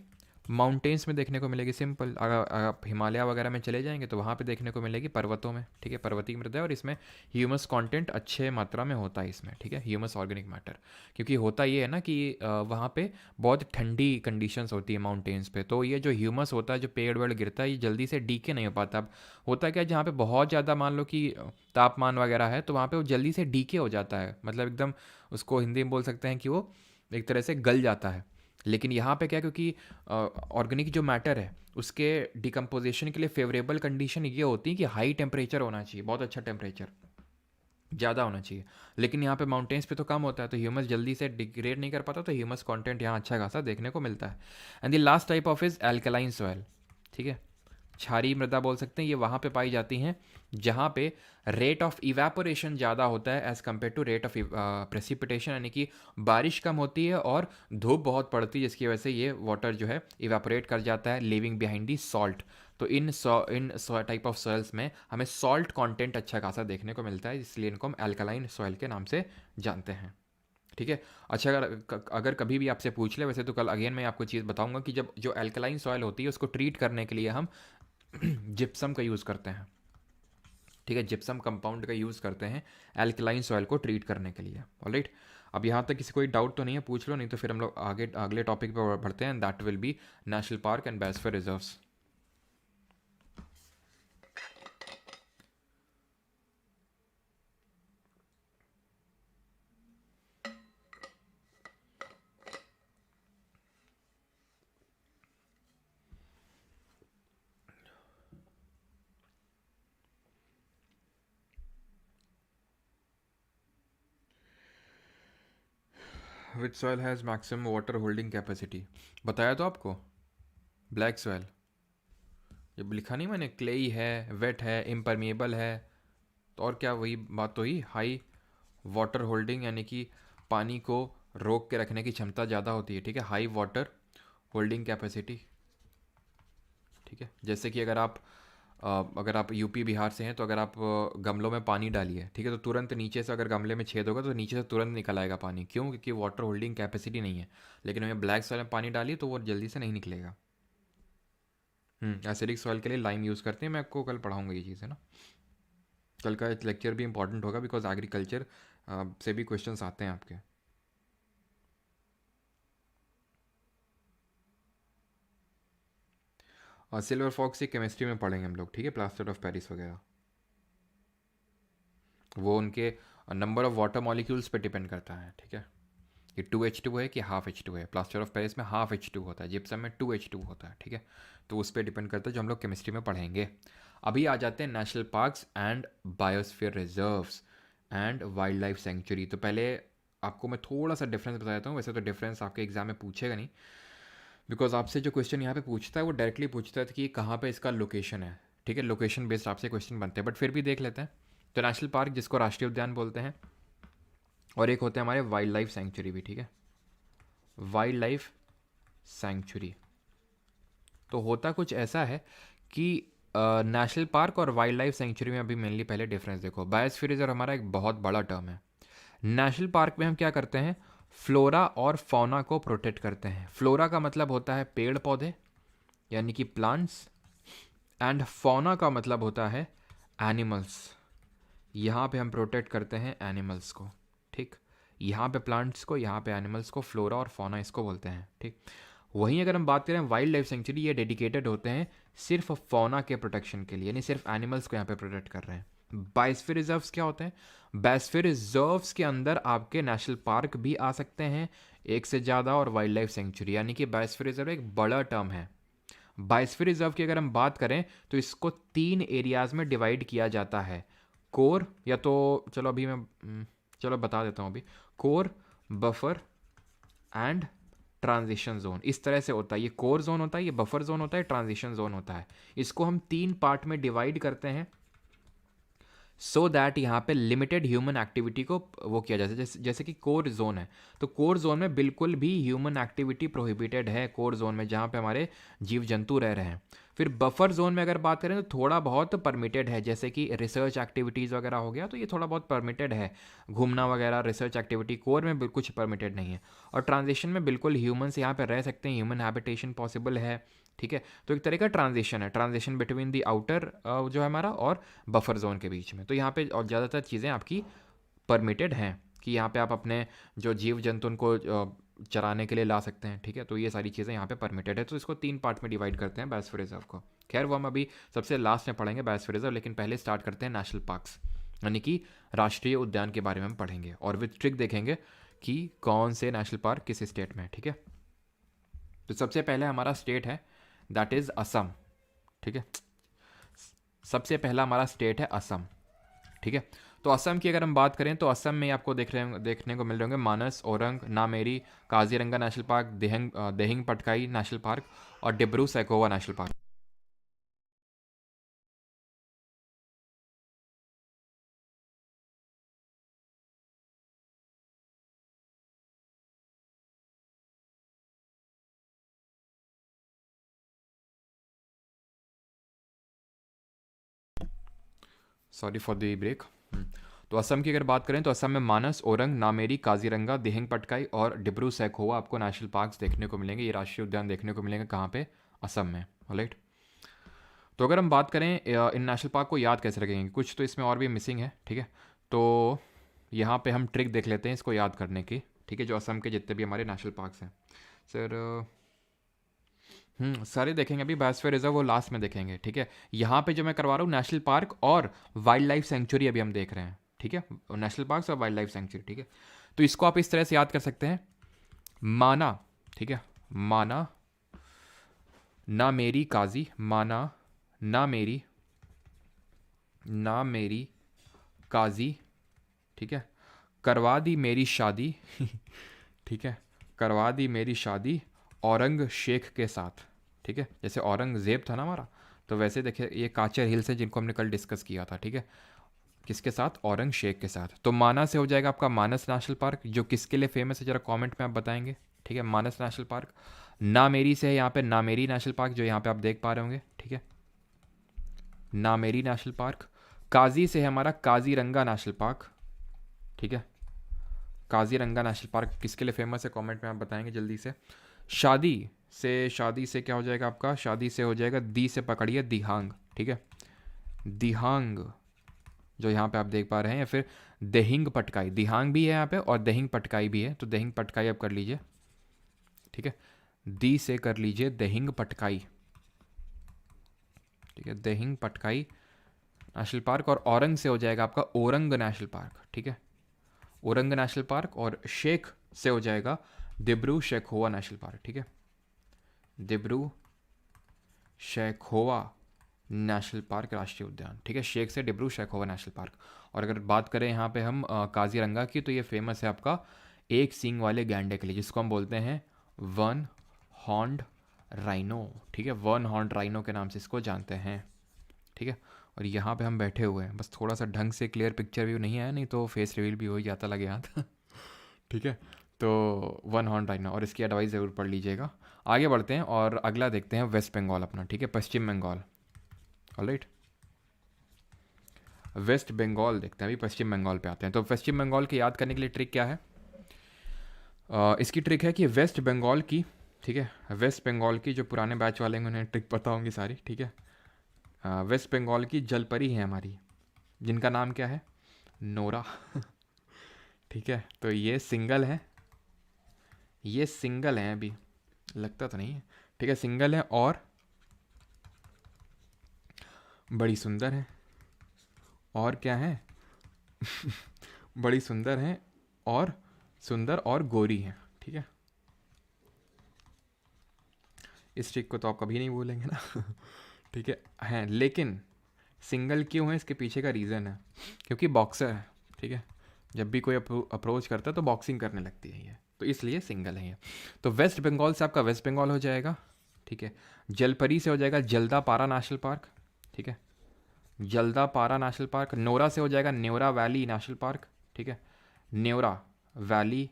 माउंटेन्स में देखने को मिलेगी। सिंपल, अगर आप हिमालय वगैरह में चले जाएंगे तो वहाँ पे देखने को मिलेगी पर्वतों में। ठीक है, पर्वतीय मृदा है, और इसमें ह्यूमस कंटेंट अच्छे मात्रा में होता है इसमें। ठीक है, ह्यूमस ऑर्गेनिक मैटर, क्योंकि होता ये है ना कि वहाँ पे बहुत ठंडी कंडीशंस होती है माउंटेन्स पे, तो ये जो ह्यूमस होता है, जो पेड़ वेड़ गिरता है, ये जल्दी से डीके नहीं हो पाता। अब होता है क्या, जहाँ पे बहुत ज़्यादा मान लो कि तापमान वगैरह है, तो वहाँ पे वो जल्दी से डीके हो जाता है, मतलब एकदम उसको हिंदी में बोल सकते हैं कि वो एक तरह से गल जाता है। लेकिन यहाँ पे क्या, क्योंकि ऑर्गेनिक जो मैटर है उसके डिकम्पोजिशन के लिए फेवरेबल कंडीशन ये होती है कि हाई टेम्परेचर होना चाहिए, बहुत अच्छा टेम्परेचर ज़्यादा होना चाहिए। लेकिन यहाँ पे माउंटेन्स पे तो कम होता है, तो ह्यूमस जल्दी से डिग्रेड नहीं कर पाता, तो ह्यूमस कंटेंट यहाँ अच्छा खासा देखने को मिलता है। And the last type of is alkaline soil. ठीक है, क्षारीय मृदा बोल सकते हैं, ये वहाँ पे पाई जाती हैं जहाँ पे रेट ऑफ इवेपोरेशन ज़्यादा होता है as compared to rate of precipitation, यानी कि बारिश कम होती है और धूप बहुत पड़ती है, जिसकी वजह से ये वाटर जो है इवेपोरेट कर जाता है, लिविंग बिहाइंड दी सॉल्ट। तो इन टाइप ऑफ सॉइल्स में हमें सॉल्ट कंटेंट अच्छा खासा देखने को मिलता है, इसलिए इनको हम एल्कलाइन सॉइल के नाम से जानते हैं। ठीक है, अच्छा, अगर कभी भी आपसे पूछ ले, वैसे तो कल अगेन मैं आपको चीज़ बताऊंगा कि जब जो एल्कलाइन सॉइल होती है उसको ट्रीट करने के लिए हम जिप्सम का यूज़ करते हैं। ठीक है, जिप्सम कंपाउंड का यूज़ करते हैं एल्कलाइन सॉइल को ट्रीट करने के लिए। ऑलराइट, अब यहाँ तक किसी कोई डाउट तो नहीं है, पूछ लो, नहीं तो फिर हम लोग आगे अगले टॉपिक पर बढ़ते हैं, that will be national park and biosphere reserves. Which soil has maximum water holding capacity? बताया तो आपको, ब्लैक सॉइल। जब लिखा नहीं मैंने, क्लेई है, वेट है, इम्परमिएबल है, तो और क्या, वही बात तो ही, हाई वाटर होल्डिंग, यानी कि पानी को रोक के रखने की क्षमता ज़्यादा होती है। ठीक है, हाई वाटर होल्डिंग कैपेसिटी। ठीक है, जैसे कि अगर आप यूपी बिहार से हैं, तो अगर आप गमलों में पानी डालिए, ठीक है, तो तुरंत नीचे से, अगर गमले में छेद होगा तो नीचे से तुरंत निकल आएगा पानी। क्यों? क्योंकि वाटर होल्डिंग कैपेसिटी नहीं है। लेकिन हमें ब्लैक सॉइल में पानी डालिए तो वो जल्दी से नहीं निकलेगा। एसिडिक सॉइल के लिए लाइम यूज़ करते हैं, मैं आपको कल पढ़ाऊँगा ये चीज़, है ना। कल का लेक्चर भी इंपॉर्टेंट होगा, बिकॉज एग्रीकल्चर से भी क्वेश्चंस आते हैं आपके। और सिल्वर फॉक्स ये केमिस्ट्री में पढ़ेंगे हम लोग, ठीक है, प्लास्टर ऑफ पेरिस वगैरह, वो उनके नंबर ऑफ वाटर मॉलिक्यूल्स पे डिपेंड करता है। ठीक है, ये 2H2 है कि हाफ H2 है। प्लास्टर ऑफ पेरिस में हाफ H2 होता है, जिप्सम में 2H2 होता है। ठीक है, तो उस पर डिपेंड करता है, जो हम लोग केमिस्ट्री में पढ़ेंगे। अभी आ जाते हैं national parks and biosphere reserves and wild life sanctuary. तो पहले आपको मैं थोड़ा सा डिफरेंस बता देता हूँ। वैसे तो डिफरेंस आपके एग्जाम में पूछेगा नहीं, बिकॉज आपसे जो क्वेश्चन यहाँ पे पूछता है वो डायरेक्टली पूछता है कि कहाँ पे इसका लोकेशन है। ठीक है, लोकेशन बेस्ड आपसे क्वेश्चन बनते हैं, बट फिर भी देख लेते हैं। तो नेशनल पार्क, जिसको राष्ट्रीय उद्यान बोलते हैं, और एक होते हैं हमारे वाइल्ड लाइफ सेंचुरी भी। ठीक है, वाइल्ड लाइफ सेंचुरी। तो होता कुछ ऐसा है कि नेशनल पार्क और वाइल्ड लाइफ सेंचुरी में अभी मेनली पहले डिफरेंस देखो। बायोस्फीयर रिजर्व हमारा एक बहुत बड़ा टर्म है। नेशनल पार्क में हम क्या करते हैं, फ्लोरा और फौना को प्रोटेक्ट करते हैं। फ्लोरा का मतलब होता है पेड़ पौधे यानी कि प्लांट्स, एंड फौना का मतलब होता है एनिमल्स। यहाँ पे हम प्रोटेक्ट करते हैं एनिमल्स को, ठीक। यहाँ पे प्लांट्स को, यहाँ पे एनिमल्स को, फ्लोरा और फौना इसको बोलते हैं, ठीक। वहीं अगर हम बात करें वाइल्ड लाइफ सेंचुरी, ये डेडिकेटेड होते हैं सिर्फ फौना के प्रोटेक्शन के लिए, यानी सिर्फ एनिमल्स को यहाँ पे प्रोटेक्ट कर रहे हैं। बायोस्फीयर रिजर्व्स क्या होते हैं, बायोस्फीयर रिजर्व्स के अंदर आपके नेशनल पार्क भी आ सकते हैं एक से ज़्यादा, और वाइल्ड लाइफ सेंचुरी, यानी कि बायोस्फीयर रिजर्व एक बड़ा टर्म है। बायोस्फीयर रिजर्व की अगर हम बात करें तो इसको 3 एरियाज में डिवाइड किया जाता है। कोर, या तो चलो अभी मैं चलो बता देता हूँ अभी, core, buffer and transition zone, इस तरह से होता है। ये कोर जोन होता है, ये बफर जोन होता है, ट्रांजिशन जोन होता है। इसको हम 3 पार्ट में डिवाइड करते हैं सो दैट यहाँ पे लिमिटेड ह्यूमन एक्टिविटी को वो किया जाए। जैसे कि कोर जोन है, तो कोर जोन में बिल्कुल भी ह्यूमन एक्टिविटी प्रोहिबिटेड है, कोर जोन में जहाँ पे हमारे जीव जंतु रह रहे हैं। फिर बफर जोन में अगर बात करें तो थोड़ा बहुत परमिटेड है, जैसे कि रिसर्च एक्टिविटीज़ वगैरह हो गया, तो ये थोड़ा बहुत परमिटेड है, घूमना वगैरह रिसर्च एक्टिविटी। कोर में कुछ परमिटेड नहीं है। और ट्रांजिशन में बिल्कुल ह्यूमन्स यहाँ पे रह सकते हैं, ह्यूमन हैबिटेशन पॉसिबल है, ठीक है। तो एक तरह का ट्रांजिशन है, ट्रांजिशन बिटवीन द आउटर जो है हमारा और बफर जोन के बीच में। तो यहाँ पे और ज़्यादातर चीज़ें आपकी परमिटेड हैं कि यहाँ पे आप अपने जो जीव जंतु उनको चराने के लिए ला सकते हैं, ठीक है। तो ये सारी चीज़ें यहाँ पे परमिटेड है। तो इसको 3 पार्ट में डिवाइड करते हैं बायोस्फीयर रिजर्व को। खैर वो हम अभी सबसे लास्ट में पढ़ेंगे बायोस्फीयर रिजर्व, लेकिन पहले स्टार्ट करते हैं नेशनल पार्क्स, यानी कि राष्ट्रीय उद्यान के बारे में हम पढ़ेंगे और विद ट्रिक देखेंगे कि कौन से नेशनल पार्क किस स्टेट में है, ठीक है। तो सबसे पहले हमारा स्टेट है दैट इज़ असम, ठीक है। सबसे पहला हमारा स्टेट है असम, ठीक है। तो असम की अगर हम बात करें तो असम में आपको देखने को मिल रहे होंगे Manas, Orang, Nameri, Kaziranga National Park, Dehing Patkai National Park और Dibru Saikhowa National Park. Sorry for the break. तो असम की अगर बात करें तो असम में मानस, ओरंग, नामेरी, काजीरंगा, दिहिंग पटकाई और डिब्रू सैखोवा आपको नेशनल पार्क्स देखने को मिलेंगे। ये राष्ट्रीय उद्यान देखने को मिलेंगे कहाँ पे, असम में, राइट। तो अगर हम बात करें इन नेशनल पार्क को याद कैसे रखेंगे, कुछ तो इसमें और भी मिसिंग है, ठीक है। तो यहाँ पे हम ट्रिक देख लेते हैं इसको याद करने की, ठीक है, जो असम के जितने भी हमारे नेशनल पार्क्स हैं। सर सारे देखेंगे अभी, बायोस्फीयर रिजर्व वो लास्ट में देखेंगे, ठीक है। यहाँ पे जो मैं करवा रहा हूँ नेशनल पार्क और वाइल्ड लाइफ सेंचुरी अभी हम देख रहे हैं, ठीक है, नेशनल पार्क और वाइल्ड लाइफ सेंचुरी, ठीक है। तो इसको आप इस तरह से याद कर सकते हैं, माना, ठीक है, माना, ना मेरी काजी, माना, ना मेरी, ना मेरी काजी, ठीक है, करवा दी मेरी शादी ठीक है, करवा दी मेरी शादी औरंग शेख के साथ, ठीक है। जैसे औरंगजेब था ना हमारा, तो वैसे देखिए ये काचर हिल्स है जिनको हमने कल डिस्कस किया था, ठीक है। किसके साथ, औरंग शेख के साथ। तो माना से हो जाएगा आपका मानस नेशनल पार्क, जो किसके लिए फेमस है जरा कमेंट में आप बताएंगे, ठीक है, मानस नेशनल पार्क। नामेरी से है यहाँ पे नामेरी नेशनल पार्क, जो यहाँ पे आप देख पा रहे होंगे, ठीक है, नामेरी नेशनल पार्क। काजी से है हमारा काजीरंगा नेशनल पार्क, ठीक है, काजीरंगा नेशनल पार्क किसके लिए फेमस है कमेंट में आप बताएंगे जल्दी से। शादी से क्या हो जाएगा आपका, शादी से हो जाएगा दी से पकड़िए दिहांग, ठीक है, दिहांग जो यहाँ पे आप देख पा रहे हैं। या फिर देहिंग पटकाई, दिहांग भी है यहाँ पे और देहिंग पटकाई भी है, तो देहिंग पटकाई आप कर लीजिए, ठीक है, दी से कर लीजिए देहिंग पटकाई, ठीक है, देहिंग पटकाई नेशनल पार्क। और औरंग से हो जाएगा आपका औरंग नेशनल पार्क, ठीक है, औरंग नेशनल पार्क। और शेख से हो जाएगा डिब्रू सैखोवा नेशनल पार्क, ठीक है, डिब्रू सैखोवा नेशनल पार्क राष्ट्रीय उद्यान, ठीक है, शेख से डिब्रू सैखोवा नेशनल पार्क। और अगर बात करें यहाँ पे हम काजीरंगा की, तो ये फेमस है आपका एक सींग वाले गैंडे के लिए, जिसको हम बोलते हैं वन हॉर्न्ड राइनो, ठीक है, वन हॉर्न्ड राइनो के नाम से इसको जानते हैं, ठीक है। और यहाँ पे हम बैठे हुए हैं, बस थोड़ा सा ढंग से क्लियर पिक्चर व्यू नहीं आया, नहीं तो फेस रिवील भी हो ही जाता लगे हाथ ठीक है। तो वन हॉर्न राइनो, और इसकी एडवाइस ज़रूर पढ़ लीजिएगा। आगे बढ़ते हैं और अगला देखते हैं वेस्ट बंगाल अपना, ठीक है, पश्चिम बंगाल। ऑलराइट, वेस्ट बंगाल देखते हैं, अभी पश्चिम बंगाल पे आते हैं। तो पश्चिम बंगाल की याद करने के लिए ट्रिक क्या है? इसकी ट्रिक है कि वेस्ट बंगाल की, ठीक है, वेस्ट बंगाल की जो पुराने बैच वाले हैं उन्हें ट्रिक पता होंगी सारी, ठीक है। वेस्ट बंगाल की जलपरी है हमारी, जिनका नाम क्या है? नोरा। ठीक है, तो ये सिंगल है, ये सिंगल है, अभी लगता तो नहीं है, ठीक है, सिंगल है और बड़ी सुंदर है। और क्या है? बड़ी सुंदर है और सुंदर और गोरी है, ठीक है। इस ट्रिक को तो आप कभी नहीं भूलेंगे ना। ठीक है, हैं, लेकिन सिंगल क्यों है इसके पीछे का रीज़न है, क्योंकि बॉक्सर है, ठीक है। जब भी कोई अप्रोच करता है तो बॉक्सिंग करने लगती है ये, तो इसलिए सिंगल है ये। तो वेस्ट बंगाल से आपका वेस्ट बंगाल हो जाएगा, ठीक है। जलपरी से हो जाएगा जल्दापारा नेशनल पार्क, ठीक है, जल्दापारा नेशनल पार्क। नोरा से हो जाएगा न्योरा वैली नेशनल पार्क, ठीक है, Neora valley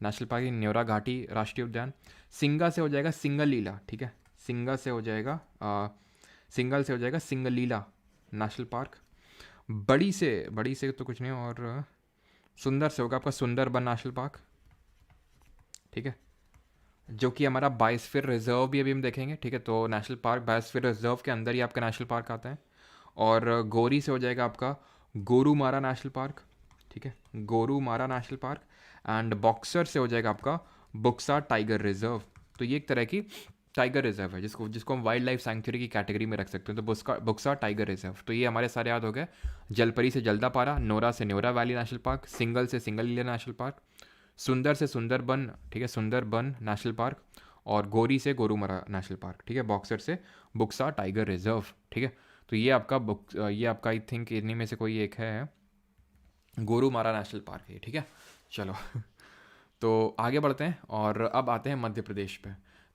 national park, Neora घाटी राष्ट्रीय उद्यान। सिंगा से हो जाएगा सिंगलीला, ठीक है, सिंगा से हो जाएगा सिंगल से हो जाएगा सिंगलीला नेशनल पार्क। बड़ी से तो कुछ नहीं, और सुंदर से होगा आपका सुंदरबन नेशनल पार्क, ठीक है, जो कि हमारा बायोस्फीयर रिजर्व भी अभी हम देखेंगे, ठीक है। तो नेशनल पार्क बायोस्फीयर रिजर्व के अंदर ही आपका नेशनल पार्क आता है। और गोरी से हो जाएगा आपका गोरुमारा नेशनल पार्क, ठीक है, Gorumara national park. And boxer से हो जाएगा आपका बुक्सा टाइगर रिजर्व। तो ये एक तरह की टाइगर रिजर्व है, जिसको जिसको हम वाइल्ड लाइफ सैंक्चुरी की कैटेगरी में रख सकते हैं। तो बुक्सा टाइगर रिजर्व, तो ये हमारे सारे याद हो गए। जलपरी से जल्दापारा, नोरा से Neora valley national park, single से सिंगलीला नेशनल पार्क, सुंदर से सुंदरबन, ठीक है, सुंदरबन नेशनल पार्क, और गोरी से गोरुमारा नेशनल पार्क, ठीक है, बॉक्सर से बुक्सा टाइगर रिजर्व, ठीक है। तो ये आपका आई थिंक इन्हीं में से कोई एक है, गोरुमारा नेशनल पार्क है, ठीक है। चलो। तो आगे बढ़ते हैं और अब आते हैं मध्य प्रदेश पे।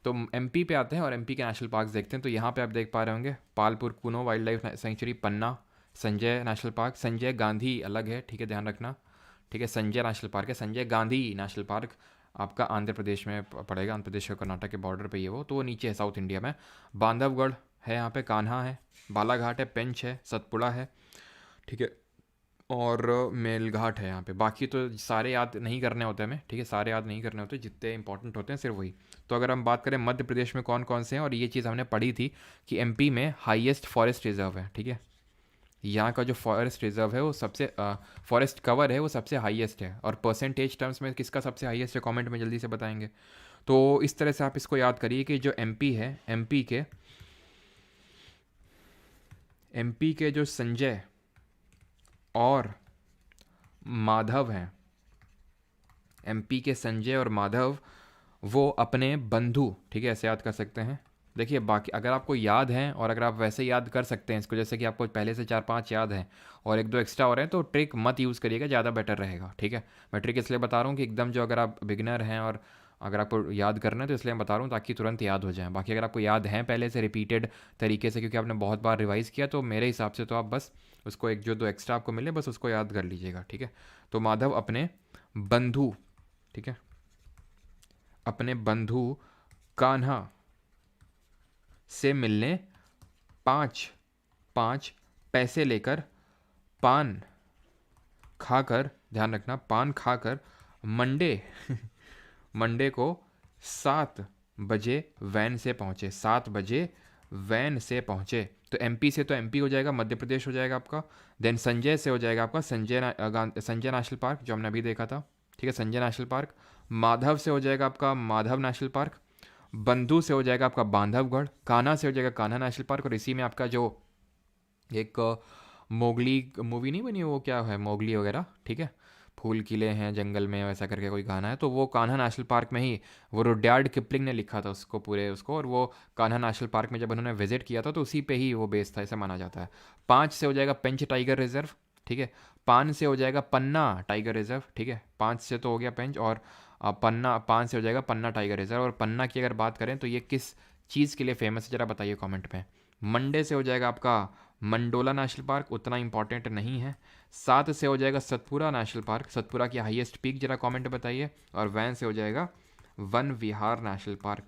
तो एमपी पे आते हैं और एमपी के नेशनल पार्क देखते हैं। तो यहाँ पे आप देख पा रहे होंगे पालपुर कुनो वाइल्ड लाइफ सेंचुरी, पन्ना संजय नेशनल पार्क, संजय गांधी अलग है, ठीक है, ध्यान रखना, ठीक है, संजय नेशनल पार्क है, संजय गांधी नेशनल पार्क आपका आंध्र प्रदेश में पड़ेगा, आंध्र प्रदेश और कर्नाटक के बॉर्डर पे ये वो, तो वो नीचे है साउथ इंडिया में। बांधवगढ़ है यहाँ पे, कान्हा है, बालाघाट है, पेंच है, सतपुड़ा है, ठीक है, और मेलघाट है यहाँ पे। बाकी तो सारे याद नहीं करने होते हमें, ठीक है, सारे याद नहीं करने होते, जितने इंपॉर्टेंट होते हैं सिर्फ वही। तो अगर हम बात करें मध्य प्रदेश में कौन कौन से हैं, और ये चीज़ हमने पढ़ी थी कि एमपी में हाईएस्ट फॉरेस्ट रिजर्व है, ठीक है, यहाँ का जो फॉरेस्ट रिजर्व है वो सबसे फॉरेस्ट कवर है वो सबसे हाईएस्ट है। और परसेंटेज टर्म्स में किसका सबसे हाईएस्ट है, कमेंट में जल्दी से बताएंगे। तो इस तरह से आप इसको याद करिए कि जो एमपी है, एमपी के जो संजय और माधव हैं, एमपी के संजय और माधव, वो अपने बंधु, ठीक है, ऐसे याद कर सकते हैं। देखिए, बाकी अगर आपको याद है और अगर आप वैसे याद कर सकते हैं इसको, जैसे कि आपको पहले से 4-5 याद हैं और 1-2 एक्स्ट्रा हो रहे हैं, तो ट्रिक मत यूज़ करिएगा, ज़्यादा बेटर रहेगा, ठीक है। मैं ट्रिक इसलिए बता रहा हूँ कि एकदम जो अगर आप बिगिनर हैं और अगर आपको याद करना है तो इसलिए मैं बता रहा हूँ ताकि तुरंत याद हो जाए। बाकी अगर आपको याद है पहले से रिपीटेड तरीके से, क्योंकि आपने बहुत बार रिवाइज़ किया, तो मेरे हिसाब से तो आप बस उसको 1-2 एक्स्ट्रा आपको मिले बस उसको याद कर लीजिएगा, ठीक है। तो माधव अपने बंधु, ठीक है, अपने बंधु कान्हा से मिलने 5 पैसे लेकर पान खाकर, ध्यान रखना, पान खाकर मंडे मंडे को 7 बजे वैन से पहुंचे, 7 बजे वैन से पहुंचे। तो एमपी से तो एमपी हो जाएगा, मध्य प्रदेश हो जाएगा आपका। देन संजय से हो जाएगा आपका संजय नेशनल पार्क, जो हमने अभी देखा था, ठीक है, संजय नेशनल पार्क। माधव से हो जाएगा आपका माधव नेशनल पार्क। बंधु से हो जाएगा आपका बांधवगढ़। कान्हा से हो जाएगा कान्हा नेशनल पार्क। और इसी में आपका जो एक मोगली मूवी नहीं बनी, वो क्या है, मोगली वगैरह, ठीक है, फूल खिले हैं जंगल में, वैसा करके कोई गाना है, तो वो कान्हा नेशनल पार्क में ही वो रुडयार्ड किपलिंग ने लिखा था उसको, पूरे उसको, और वो कान्हा नेशनल पार्क में जब उन्होंने विजिट किया था तो उसी पे ही वो बेस था, ऐसा माना जाता है। 5 से हो जाएगा पेंच टाइगर रिजर्व, ठीक है। 5 से हो जाएगा पन्ना टाइगर रिजर्व, ठीक है, 5 से तो हो गया पेंच, और पन्ना 5 से हो जाएगा पन्ना टाइगर रिजर्व। और पन्ना की अगर बात करें तो ये किस चीज़ के लिए फेमस है, ज़रा बताइए कमेंट में। मंडे से हो जाएगा आपका मंडोला नेशनल पार्क उतना इंपॉर्टेंट नहीं है। 7 से हो जाएगा सतपुरा नेशनल पार्क, सतपुरा की हाईएस्ट पीक जरा कमेंट बताइए। और वैन से हो जाएगा वन विहार नेशनल पार्क।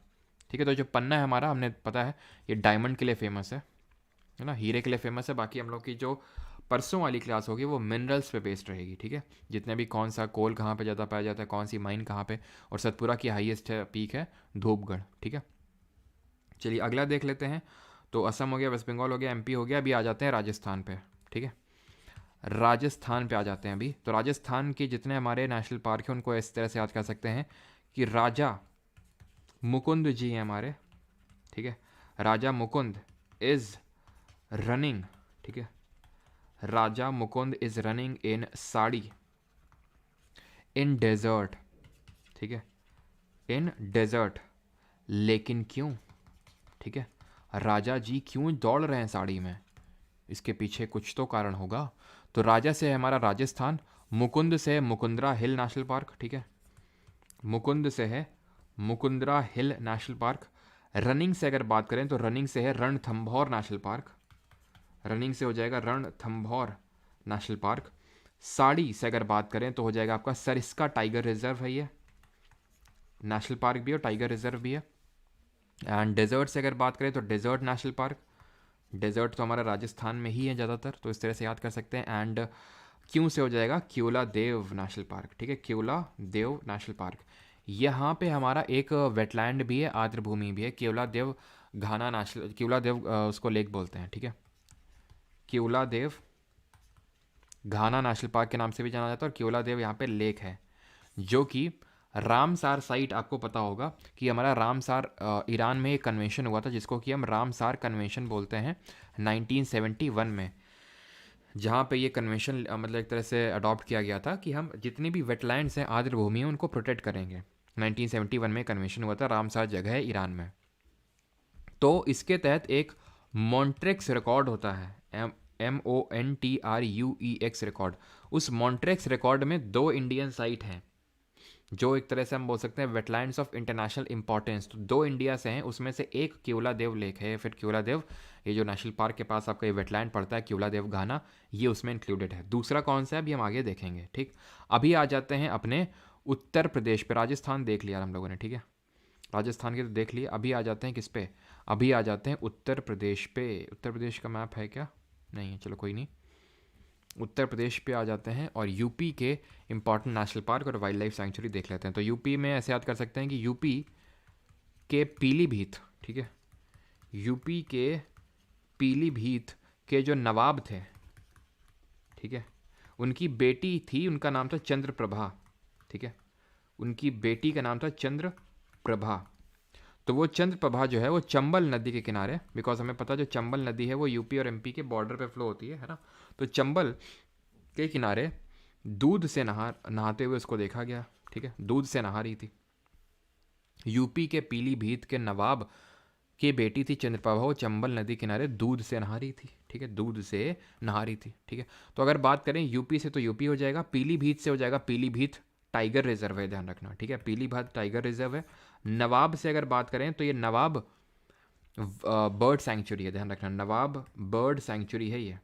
ठीक है, तो जो पन्ना है हमारा, हमने पता है ये डायमंड के लिए फेमस है ना, हीरे के लिए फेमस है। बाकी हम लोग की जो परसों वाली क्लास होगी वो मिनरल्स पे बेस्ड रहेगी। ठीक है, जितने भी कौन सा कोल कहाँ पे ज़्यादा पाया जाता है, कौन सी माइन कहाँ पे, और सतपुरा की हाईएस्ट है पीक है धूपगढ़। ठीक है, चलिए अगला देख लेते हैं। तो असम हो गया, वेस्ट बंगाल हो गया, एमपी हो गया, अभी आ जाते हैं राजस्थान पे। ठीक है, राजस्थान पे आ जाते हैं अभी। तो राजस्थान के जितने हमारे नेशनल पार्क हैं उनको इस तरह से याद कर सकते हैं कि राजा मुकुंद जी हैं हमारे। ठीक है, राजा मुकुंद इज रनिंग। ठीक है, Raja Mukund is running in sari in desert. ठीक है, इन डेजर्ट, लेकिन क्यों? ठीक है, राजा जी क्यों दौड़ रहे हैं साड़ी में, इसके पीछे कुछ तो कारण होगा। तो राजा से है हमारा राजस्थान, मुकुंद से है मुकुंदरा हिल नेशनल पार्क। ठीक है, मुकुंद से है मुकुंदरा हिल नेशनल पार्क। रनिंग से अगर बात करें तो रनिंग से है रणथंभौर नेशनल पार्क, रनिंग से हो जाएगा रणथंभौर नेशनल पार्क। साड़ी से अगर बात करें तो हो जाएगा आपका सरिस्का टाइगर रिजर्व है, ये नेशनल पार्क भी है और टाइगर रिजर्व भी है। एंड डेजर्ट से अगर बात करें तो डेजर्ट नेशनल पार्क, डेजर्ट तो हमारा राजस्थान में ही है ज़्यादातर, तो इस तरह से याद कर सकते हैं। एंड क्यों से हो जाएगा क्योला देव नेशनल पार्क। ठीक है, क्योला देव नेशनल पार्क। यहाँ पे हमारा एक वेटलैंड भी है, आर्द्रभूमि भी है, क्योला देव घाना नेशनल, क्योला देव उसको लेक बोलते हैं। ठीक है, क्योला देव घाना नेशनल पार्क के नाम से भी जाना जाता है, और क्योला देव यहाँ पे लेक है, जो कि रामसार साइट, आपको पता होगा कि हमारा रामसार ईरान में एक कन्वेंशन हुआ था जिसको कि हम रामसार कन्वेंशन बोलते हैं 1971 में, जहाँ पे ये कन्वेंशन मतलब एक तरह से अडॉप्ट किया गया था कि हम जितनी भी वेटलैंड्स हैं, आर्द्रभूमि हैं, उनको प्रोटेक्ट करेंगे। 1971 में कन्वेंशन हुआ था, रामसार जगह है ईरान में। तो इसके तहत एक मॉन्ट्रेक्स रिकॉर्ड होता है, MONTRUEX रिकॉर्ड। उस मॉन्ट्रेक्स रिकॉर्ड में 2 इंडियन साइट हैं जो एक तरह से हम बोल सकते हैं वेटलैंड्स ऑफ इंटरनेशनल इंपॉर्टेंस। तो 2 इंडिया से हैं, उसमें से एक क्योला देव लेक है, फिर क्योला देव, ये जो नेशनल पार्क के पास आपका ये वेटलैंड पड़ता है क्योला देव घाना, ये उसमें इंक्लूडेड है। दूसरा कौन सा है अभी हम आगे देखेंगे। ठीक, अभी आ जाते हैं अपने उत्तर प्रदेश पे। राजस्थान देख लिया हम लोगों ने, ठीक है, राजस्थान के तो देख लिए। अभी आ जाते हैं किस पे, अभी आ जाते हैं उत्तर प्रदेश पे। उत्तर प्रदेश का मैप है क्या? नहीं है, चलो कोई नहीं। उत्तर प्रदेश पे आ जाते हैं और यूपी के इंपॉर्टेंट नेशनल पार्क और वाइल्ड लाइफ सेंचुरी देख लेते हैं। तो यूपी में ऐसे याद कर सकते हैं कि यूपी के पीलीभीत, ठीक है, यूपी के पीलीभीत के जो नवाब थे, ठीक है, उनकी बेटी थी, उनका नाम था चंद्रप्रभा। ठीक है, उनकी बेटी का नाम था चंद्रप्रभा। तो वो चंद्रप्रभा जो है वो चंबल नदी के किनारे, बिकॉज हमें पता जो चंबल नदी है वो यूपी और एमपी के बॉर्डर पे फ्लो होती है ना, तो चंबल के किनारे दूध से नहाते हुए उसको देखा गया। ठीक है, दूध से नहा रही थी। यूपी के पीलीभीत के नवाब की बेटी थी चंद्रप्रभा, वो चंबल नदी किनारे दूध से नहा रही थी। ठीक है, दूध से नहा रही थी। ठीक है, तो अगर बात करें यूपी से तो यूपी हो जाएगा, पीलीभीत से हो जाएगा पीलीभीत टाइगर रिजर्व है, ध्यान रखना। ठीक है, पीलीभीत टाइगर रिजर्व है। नवाब से अगर बात करें तो ये नवाब बर्ड सेंचुरी है, ध्यान रखना, नवाब बर्ड सेंचुरी है ये।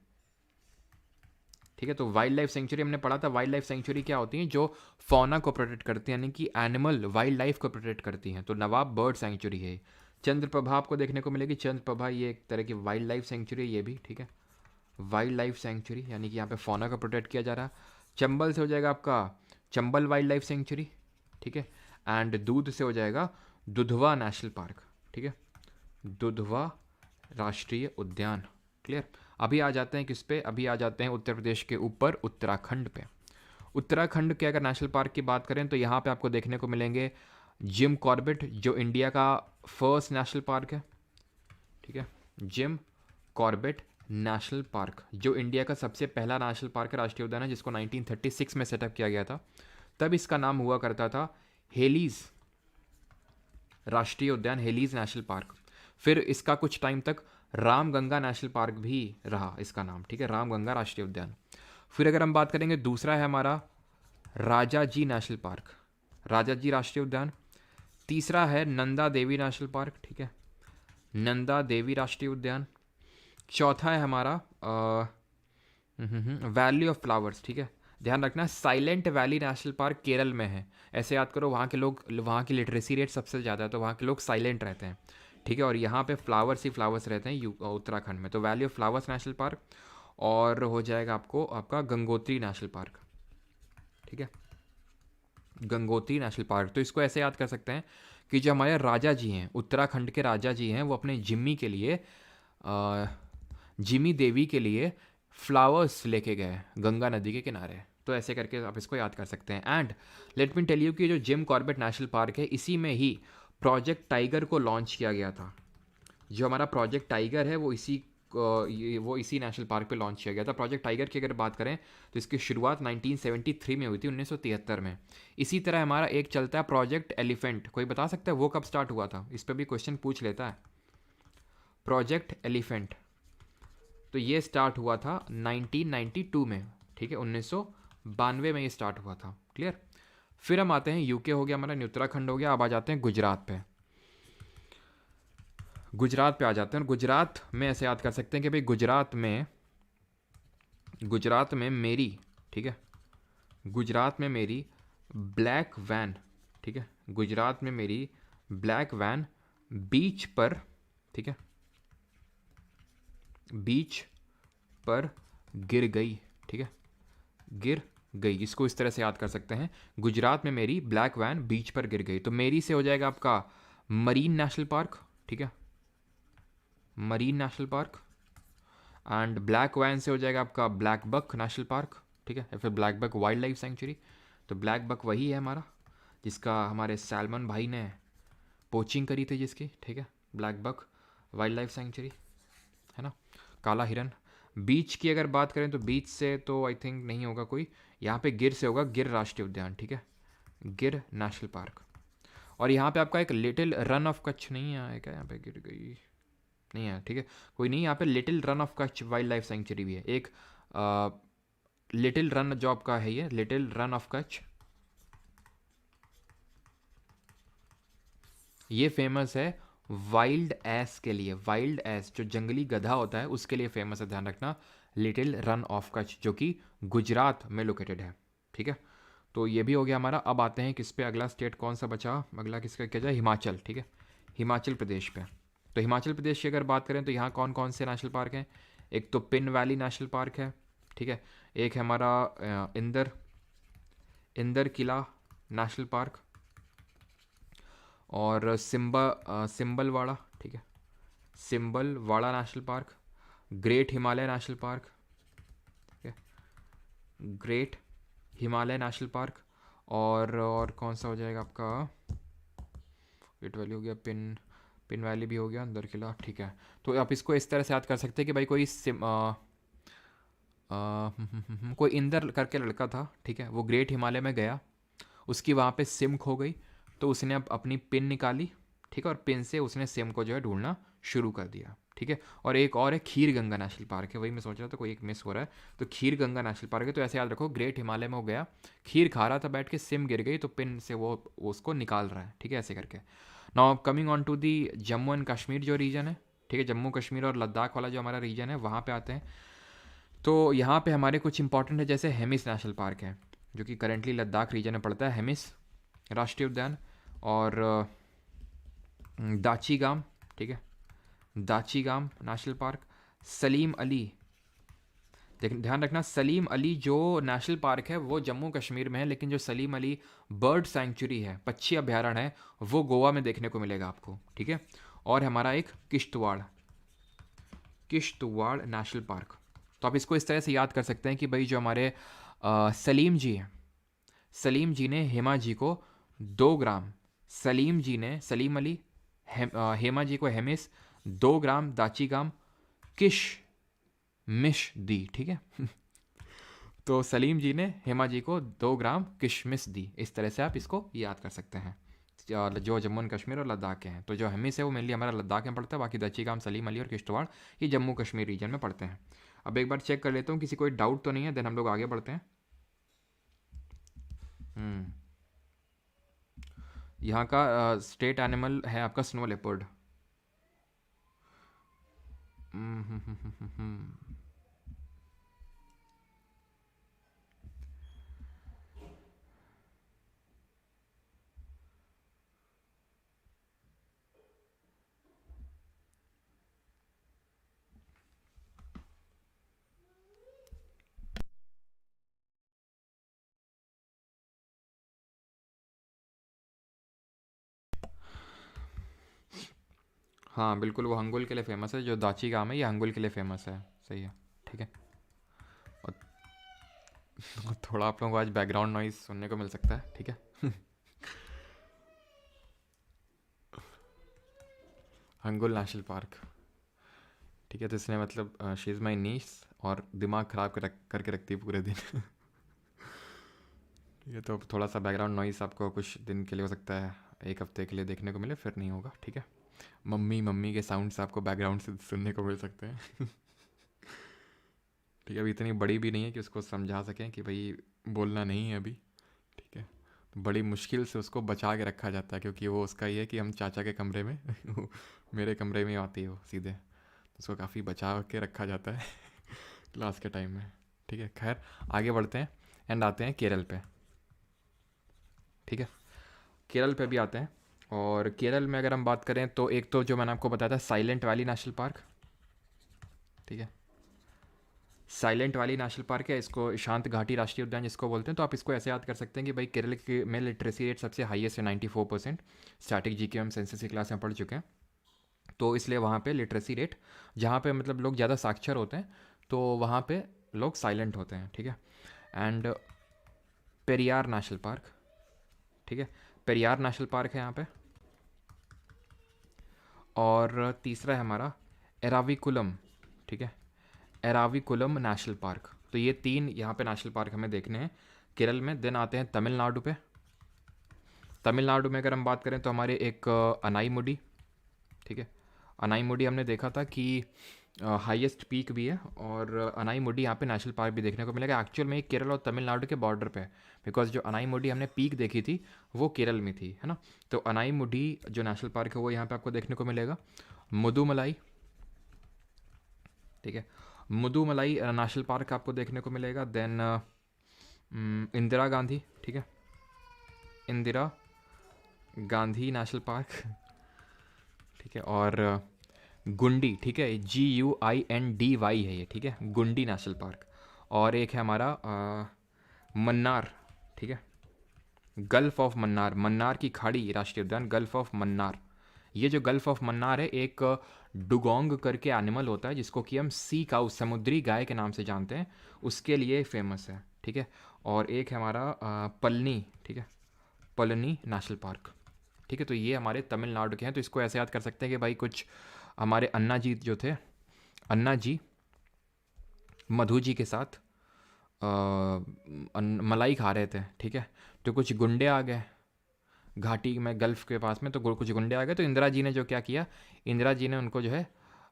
ठीक है, तो वाइल्ड लाइफ सेंचुरी हमने पढ़ा था। वाइल्ड लाइफ सेंचुरी क्या होती है? जो फौना को प्रोटेक्ट करती है, यानी कि एनिमल वाइल्ड लाइफ को प्रोटेक्ट करती हैं। तो नवाब बर्ड सेंचुरी है। चंद्रप्रभा आपको देखने को मिलेगी, चंद्रप्रभा ये एक तरह की वाइल्ड लाइफ सेंचुरी है ये भी। ठीक है, वाइल्ड लाइफ सेंचुरी, यानी कि यहाँ पे फौना को प्रोटेक्ट किया जा रहा है। चंबल से हो जाएगा आपका चंबल वाइल्ड लाइफ सेंचुरी। ठीक है, एंड दूध से हो जाएगा दुधवा नेशनल पार्क। ठीक है, दुधवा राष्ट्रीय उद्यान। क्लियर। अभी आ जाते हैं किस पे, अभी आ जाते हैं उत्तर प्रदेश के ऊपर उत्तराखंड पे। उत्तराखंड के अगर नेशनल पार्क की बात करें तो यहाँ पे आपको देखने को मिलेंगे जिम कॉर्बेट, जो इंडिया का फर्स्ट नेशनल पार्क है। ठीक है, जिम कॉर्बेट नेशनल पार्क जो इंडिया का सबसे पहला नेशनल पार्क है, राष्ट्रीय उद्यान है, जिसको 1936 में सेटअप किया गया था। तब इसका नाम हुआ करता था हेलीज राष्ट्रीय उद्यान, हेलीज नेशनल पार्क। फिर इसका कुछ टाइम तक रामगंगा नेशनल पार्क भी रहा इसका नाम। ठीक है, रामगंगा राष्ट्रीय उद्यान। फिर अगर हम बात करेंगे, दूसरा है हमारा राजाजी नेशनल पार्क, राजाजी राष्ट्रीय उद्यान। तीसरा है नंदा देवी नेशनल पार्क। ठीक है, नंदा देवी राष्ट्रीय उद्यान। चौथा है हमारा वैली ऑफ फ्लावर्स, ठीक है। ध्यान रखना silent valley national park Kerala में है। ऐसे याद करो, वहाँ के लोग, वहाँ की लिटरेसी रेट सबसे ज़्यादा है, तो वहाँ के लोग साइलेंट रहते हैं, ठीक है। और यहाँ पे फ्लावर्स ही फ्लावर्स रहते हैं उत्तराखंड में। तो valley of flowers national Park, और हो जाएगा आपको आपका गंगोत्री नेशनल पार्क, ठीक है। गंगोत्री नेशनल पार्क, तो इसको ऐसे याद कर सकते हैं कि जो हमारे राजा जी हैं, उत्तराखंड के राजा जी हैं, वो अपने जिम्मी के लिए जिमी देवी के लिए फ्लावर्स लेके गए गंगा नदी के किनारे। तो ऐसे करके आप इसको याद कर सकते हैं। And let me tell you कि जो जिम कॉर्बेट नेशनल पार्क है, इसी में ही प्रोजेक्ट टाइगर को लॉन्च किया गया था। जो हमारा प्रोजेक्ट टाइगर है वो इसी नेशनल पार्क पे लॉन्च किया गया था। प्रोजेक्ट टाइगर की अगर बात करें तो इसकी शुरुआत 1973 में हुई थी, 1973 में। इसी तरह हमारा एक चलता है प्रोजेक्ट एलिफेंट। कोई बता सकता है वो कब स्टार्ट हुआ था? इस पर भी क्वेश्चन पूछ लेता है। प्रोजेक्ट एलिफेंट, तो ये स्टार्ट हुआ था 1992 में, ठीक है। 1992 में ये स्टार्ट हुआ था। क्लियर। फिर हम आते हैं, यूके हो गया हमारा, उत्तराखंड हो गया। अब आ जाते हैं गुजरात पे। गुजरात पे आ जाते हैं। और गुजरात में ऐसे याद कर सकते हैं कि भाई गुजरात में मेरी, ठीक है, गुजरात में मेरी ब्लैक वैन, ठीक है, गुजरात में मेरी ब्लैक वैन बीच पर, ठीक है, बीच पर गिर गई, ठीक है, गिर गई। इसको इस तरह से याद कर सकते हैं, गुजरात में मेरी ब्लैक वैन बीच पर गिर गई। तो मेरी से हो जाएगा आपका मरीन नेशनल पार्क, ठीक है, marine national park. And black van से हो जाएगा आपका ब्लैक बक नेशनल पार्क, ठीक है, या फिर blackbuck wildlife sanctuary. तो ब्लैक बक वही है हमारा जिसका हमारे सैल्मन भाई ने पोचिंग करी थी जिसकी, ठीक है, blackbuck wildlife sanctuary, है ना। काला हिरन। बीच की अगर बात करें तो बीच से तो आई थिंक नहीं होगा कोई, यहाँ पे गिर से होगा, गिर राष्ट्रीय उद्यान, ठीक है, गिर नेशनल पार्क। और यहाँ पे आपका एक लिटिल रन ऑफ कच्छ नहीं है क्या? यहाँ पे गिर गई नहीं है, ठीक है, कोई नहीं। यहाँ पे little Rann of Kutch wild life sanctuary भी है एक। लिटिल रन जो आपका है, ये लिटिल रन ऑफ कच्छ, ये फेमस है वाइल्ड एस के लिए। वाइल्ड एस जो जंगली गधा होता है उसके लिए फेमस है, ध्यान रखना। लिटिल रन ऑफ कच्छ जो कि गुजरात में लोकेटेड है, ठीक है। तो ये भी हो गया हमारा। अब आते हैं किस पे, अगला स्टेट कौन सा बचा, अगला किसका क्या जाए, हिमाचल, ठीक है, हिमाचल प्रदेश पे। तो हिमाचल प्रदेश की अगर बात करें तो यहाँ कौन कौन से नेशनल पार्क हैं? एक तो पिन वैली नेशनल पार्क है, ठीक है। एक है हमारा इंदर किला नेशनल पार्क, और सिंबलवाड़ा, ठीक है, Simbalbara national park. Great Himalaya national park, ठीक है, ग्रेट हिमालय नेशनल पार्क। और कौन सा हो जाएगा आपका, ग्रेट वैली हो गया, पिन वैली भी हो गया, अंदर किला, ठीक है। तो आप इसको इस तरह से याद कर सकते हैं कि भाई कोई इंदर करके लड़का था, ठीक है, वो ग्रेट हिमालय में गया, उसकी वहाँ पे सिम खो गई, तो उसने अपनी पिन निकाली, ठीक है, और पिन से उसने सिम को जो है ढूंढना शुरू कर दिया, ठीक है। और एक और है खीर गंगा नेशनल पार्क है, वही मैं सोच रहा था कोई एक मिस हो रहा है। तो खीर गंगा नेशनल पार्क है। तो ऐसे याद रखो, ग्रेट हिमालय में हो गया, खीर खा रहा था बैठ के, सिम गिर गई तो पिन से वो उसको निकाल रहा है, ठीक है, ऐसे करके। Now coming on to the Jammu and Kashmir जो रीजन है, ठीक है, जम्मू कश्मीर और लद्दाख वाला जो हमारा रीजन है, वहाँ पे आते हैं। तो यहाँ पे हमारे कुछ इंपॉर्टेंट है, जैसे हेमिस नेशनल पार्क है जो कि करेंटली लद्दाख रीजन में पड़ता है, हेमिस राष्ट्रीय उद्यान। और दाची गाम, ठीक है, दाची गाम नेशनल पार्क। सलीम अली, ध्यान रखना, सलीम अली जो नेशनल पार्क है वो जम्मू कश्मीर में है, लेकिन जो सलीम अली बर्ड सेंचुरी है, पक्षी अभ्यारण्य है, वो गोवा में देखने को मिलेगा आपको, ठीक है। और हमारा एक किश्तवाड़ नेशनल पार्क। तो आप इसको इस तरह से याद कर सकते हैं कि भाई जो हमारे सलीम जी हैं, सलीम जी ने हेमा जी को 2 ग्राम, सलीम अली हेमा जी को हेमिस 2 ग्राम दाची गाम किश मिश दी, ठीक है। तो सलीम जी ने हेमा जी को 2 ग्राम किशमिश दी। इस तरह से आप इसको याद कर सकते हैं, जो जम्मू एंड कश्मीर और लद्दाख के हैं। तो जो हेमिस है वो मेनली हमारा लद्दाख में पड़ता है, बाकी दाची गाम, सलीम अली और किश्तवाड़ ये जम्मू कश्मीर रीजन में पड़ते हैं। अब एक बार चेक कर लेता हूँ किसी कोई डाउट तो नहीं है, देन हम लोग आगे बढ़ते हैं। यहाँ का स्टेट एनिमल है आपका स्नो लेपर्ड। हाँ बिल्कुल, वो हंगुल के लिए फेमस है, जो दाची गाम है ये हंगुल के लिए फेमस है। सही है। ठीक है। और थोड़ा आप लोगों को आज बैकग्राउंड नॉइज सुनने को मिल सकता है। ठीक है। Hangul national park. ठीक है, तो इसने मतलब शी इज़ माई नीस, और दिमाग ख़राब करके रखती है पूरे दिन। ठीक है, तो थोड़ा सा बैकग्राउंड नॉइस आपको कुछ दिन के लिए हो सकता है, एक हफ्ते के लिए देखने को मिले, फिर नहीं होगा। ठीक है। मम्मी मम्मी के साउंड्स आपको बैकग्राउंड से सुनने को मिल सकते हैं। ठीक है, अभी इतनी बड़ी भी नहीं है कि उसको समझा सकें कि भाई बोलना नहीं है अभी। ठीक है, तो बड़ी मुश्किल से उसको बचा के रखा जाता है, क्योंकि वो उसका ये है कि हम चाचा के कमरे में मेरे कमरे में आती है वो सीधे, तो उसको काफ़ी बचा के रखा जाता है क्लास के टाइम में। ठीक है, खैर आगे बढ़ते हैं एंड आते हैं केरल पे। ठीक है, केरल पे भी आते हैं। और केरल में अगर हम बात करें तो एक तो जो मैंने आपको बताया था साइलेंट वैली नेशनल पार्क। ठीक है, साइलेंट वैली नेशनल पार्क है, इसको शांत घाटी राष्ट्रीय उद्यान जिसको बोलते हैं। तो आप इसको ऐसे याद कर सकते हैं कि भाई केरल के में लिटरेसी रेट सबसे हाईएस्ट है, 94%। स्टैटिक जी के हम सेंसस की क्लास में पढ़ चुके हैं, तो इसलिए वहाँ पे लिटरेसी रेट, जहाँ पे मतलब लोग ज़्यादा साक्षर होते हैं, तो वहाँ पे लोग साइलेंट होते हैं। ठीक है। And Periyar national park. ठीक है, पेरियार नेशनल पार्क है यहाँ पे। और तीसरा है हमारा एराविकुलम। ठीक है, एराविकुलम नेशनल पार्क। तो ये तीन यहाँ पे नेशनल पार्क हमें देखने हैं केरल में। देन आते हैं तमिलनाडु पे। तमिलनाडु में अगर हम बात करें तो हमारे एक अनाईमुडी। ठीक है, अनाईमुडी हमने देखा था कि हाईएस्ट पीक भी है, और अनाईमुडी यहाँ पे नेशनल पार्क भी देखने को मिलेगा। एक्चुअल में ये केरल और तमिलनाडु के बॉर्डर पे है, बिकॉज जो अनाईमुडी हमने पीक देखी थी वो केरल में थी, है ना। तो अनाईमुडी जो नेशनल पार्क है वो यहाँ पे आपको देखने को मिलेगा। मुदुमलाई। ठीक है, मुदुमलाई नेशनल पार्क आपको देखने को मिलेगा। देन इंदिरा गांधी। ठीक है, इंदिरा गांधी नेशनल पार्क। ठीक है, और गुंडी। ठीक है, GUINDY है ये। ठीक है, गुंडी नेशनल पार्क। और एक है हमारा मन्नार। ठीक है, गल्फ ऑफ मन्नार, मन्नार की खाड़ी राष्ट्रीय उद्यान, गल्फ ऑफ मन्नार। ये जो गल्फ ऑफ मन्नार है, एक डुगोंग करके एनिमल होता है जिसको कि हम सी काउ, समुद्री गाय के नाम से जानते हैं, उसके लिए फेमस है। ठीक है, और एक है हमारा पलनी। ठीक है, पलनी नेशनल पार्क। ठीक है, तो ये हमारे तमिलनाडु के हैं। तो इसको ऐसे याद कर सकते हैं कि भाई कुछ हमारे अन्ना जी जो थे, अन्ना जी मधु जी के साथ मलाई खा रहे थे। ठीक है, तो कुछ गुंडे आ गए घाटी में, गल्फ के पास में, तो कुछ गुंडे आ गए। तो इंदिरा जी ने जो क्या किया, इंदिरा जी ने उनको जो है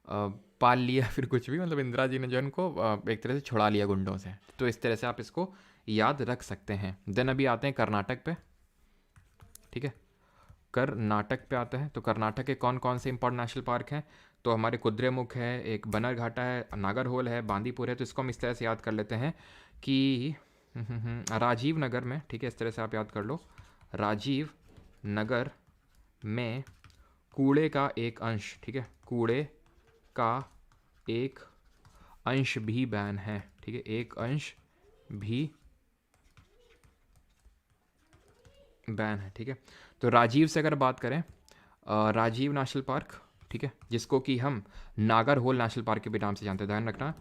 पाल लिया, फिर कुछ भी मतलब इंदिरा जी ने जो है उनको एक तरह से छुड़ा लिया गुंडों से। तो इस तरह से आप इसको याद रख सकते हैं। देन अभी आते हैं कर्नाटक पे। ठीक है, कर्नाटक पे आते हैं। तो कर्नाटक के कौन कौन से इंपॉर्टेंट नेशनल पार्क हैं, तो हमारे कुद्रेमुख है, एक बनरघाटा है, नागरहोल है, बांदीपुर है। तो इसको हम इस तरह से याद कर लेते हैं कि राजीव नगर में। ठीक है, इस तरह से आप याद कर लो, राजीव नगर में कूड़े का एक अंश। ठीक है, कूड़े का एक अंश भी बैन है। ठीक है, एक अंश भी बैन है। ठीक है, तो राजीव से अगर बात करें, राजीव नेशनल पार्क। ठीक है, जिसको कि हम नागरहोल नेशनल पार्क के भी नाम से जानते हैं, ध्यान रखना,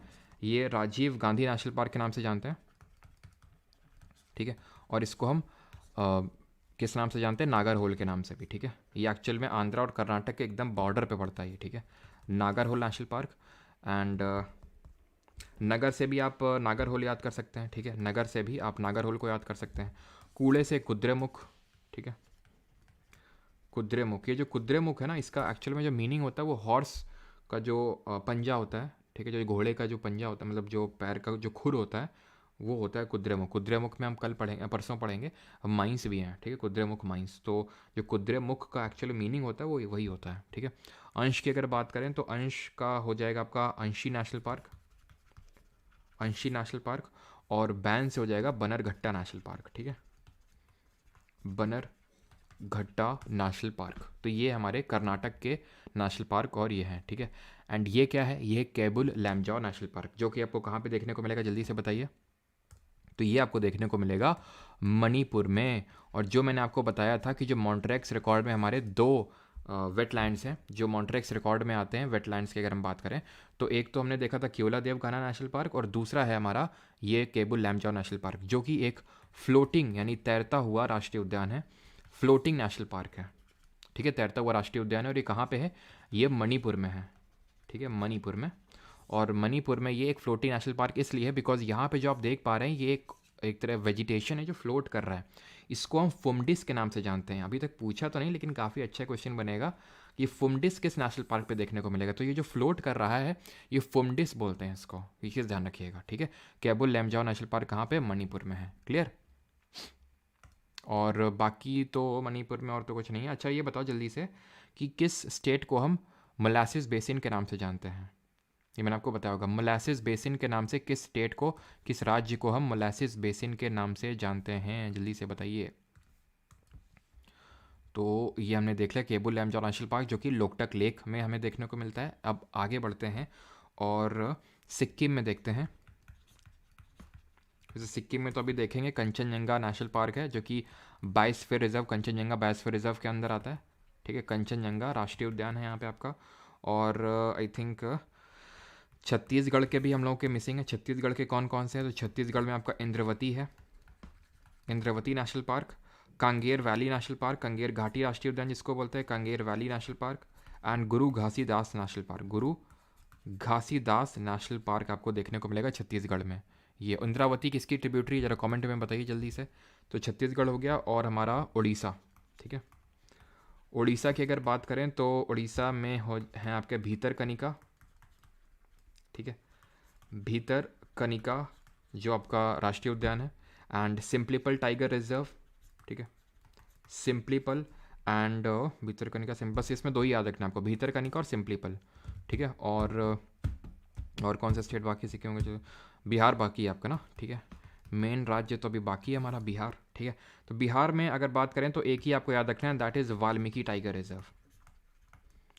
ये राजीव गांधी नेशनल पार्क के नाम से जानते हैं। ठीक है, और इसको हम किस नाम से जानते हैं, नागरहोल के नाम से भी। ठीक है, ये एक्चुअल में आंध्रा और कर्नाटक के एकदम बॉर्डर पे पड़ता है ये। ठीक है, नागरहोल नेशनल पार्क। एंड नगर से भी आप नागरहोल याद कर सकते हैं। ठीक है, नगर से भी आप नागरहोल को याद कर सकते हैं। कूड़े से कुद्रेमुख। ठीक है, कुद्रेमुख, ये जो कुद्रेमुख है ना, इसका एक्चुअल में जो मीनिंग होता है वो हॉर्स का जो पंजा होता है। ठीक है, जो घोड़े का जो पंजा होता है, मतलब जो पैर का जो खुर होता है, वो होता है कुद्रेमुख। कुद्रेमुख में हम कल पढ़ेंगे, परसों पढ़ेंगे, माइंस भी हैं। ठीक है, कुद्रेमुख माइंस। तो जो कुद्रेमुख का एक्चुअल मीनिंग होता है वो वही होता है। ठीक है, अंश की अगर बात करें तो अंश का हो जाएगा आपका अंशी नेशनल पार्क, अंशी नेशनल पार्क। और बैन से हो जाएगा बनरघट्टा नेशनल पार्क। ठीक है, बनरघट्टा नेशनल पार्क। तो ये हमारे कर्नाटक के नेशनल पार्क और ये हैं। ठीक है, एंड ये क्या है, ये केबुल लैमजाओ नेशनल पार्क, जो कि आपको कहाँ पे देखने को मिलेगा, जल्दी से बताइए। तो ये आपको देखने को मिलेगा मणिपुर में। और जो मैंने आपको बताया था कि जो मॉन्ट्रेक्स रिकॉर्ड में हमारे दो वेटलैंड्स हैं जो मॉन्ट्रेक्स रिकॉर्ड में आते हैं वेटलैंड्स की अगर हम बात करें तो एक तो हमने देखा था क्योला देव कान्हा नेशनल पार्क और दूसरा है हमारा ये केबुल लैमजाओ नेशनल पार्क जो कि एक फ्लोटिंग यानी तैरता हुआ राष्ट्रीय उद्यान है, फ्लोटिंग नेशनल पार्क है। ठीक है, तैरता हुआ राष्ट्रीय उद्यान है और ये कहाँ पे है, ये मणिपुर में है। ठीक है, मणिपुर में। और मणिपुर में ये एक फ्लोटिंग नेशनल पार्क इसलिए है बिकॉज यहाँ पे जो आप देख पा रहे हैं ये एक तरह वेजिटेशन है जो फ्लोट कर रहा है। इसको हम फुमडिस के नाम से जानते हैं। अभी तक पूछा तो नहीं लेकिन काफ़ी अच्छा क्वेश्चन बनेगा कि फुमडिस किस नेशनल पार्क पे देखने को मिलेगा। तो ये जो फ्लोट कर रहा है ये फुमडिस बोलते हैं इसको, ये चीज़ ध्यान रखिएगा। ठीक है, केबुल लैमजाओ नेशनल पार्क कहाँ पे, मणिपुर में है। क्लियर। और बाकी तो मणिपुर में और तो कुछ नहीं है। अच्छा ये बताओ जल्दी से कि किस स्टेट को हम मोलासिस बेसिन के नाम से जानते हैं। ये मैंने आपको बताया होगा, मोलासिस बेसिन के नाम से किस स्टेट को, किस राज्य को हम मोलासिस बेसिन के नाम से जानते हैं, जल्दी से बताइए। तो ये हमने देख लिया केबुल लैमजाओ नेशनल पार्क जो कि लोकटक लेक में हमें देखने को मिलता है। अब आगे बढ़ते हैं और सिक्किम में देखते हैं। जैसे सिक्किम में तो अभी देखेंगे कंचनजंगा नेशनल पार्क है जो कि biosphere reserve, Kanchenjunga biosphere reserve के अंदर आता है। ठीक है, कंचनजंगा राष्ट्रीय उद्यान है यहाँ पे आपका। और आई थिंक छत्तीसगढ़ के भी हम लोगों के मिसिंग है। छत्तीसगढ़ के कौन कौन से हैं, तो छत्तीसगढ़ में आपका इंद्रवती है, Indravati national park. Kanger valley national park, Kanger घाटी राष्ट्रीय उद्यान जिसको बोलते हैं, Kanger valley national park. And Guru Ghasidas national park, Guru Ghasidas national park आपको देखने को मिलेगा छत्तीसगढ़ में। ये इंद्रावती किसकी ट्रिब्यूटरी, जरा कमेंट में बताइए जल्दी से। तो छत्तीसगढ़ हो गया और हमारा उड़ीसा। ठीक है, उड़ीसा की अगर बात करें तो उड़ीसा में हो हैं आपके भीतरकनिका। ठीक है, भीतरकनिका जो आपका राष्ट्रीय उद्यान है। And Similipal Tiger Reserve. ठीक है, सिम्प्लीपल एंड भीतरकनिका बस इसमें दो ही याद रखना आपको, भीतरकनिका और सिम्प्लीपल। ठीक है, और कौन सा स्टेट बाकी सीखे होंगे, जो बिहार बाकी है आपका ना। ठीक है, मेन राज्य तो अभी बाकी है हमारा बिहार। ठीक है, तो बिहार में अगर बात करें तो एक ही आपको याद रखना है, that is Valmiki tiger reserve.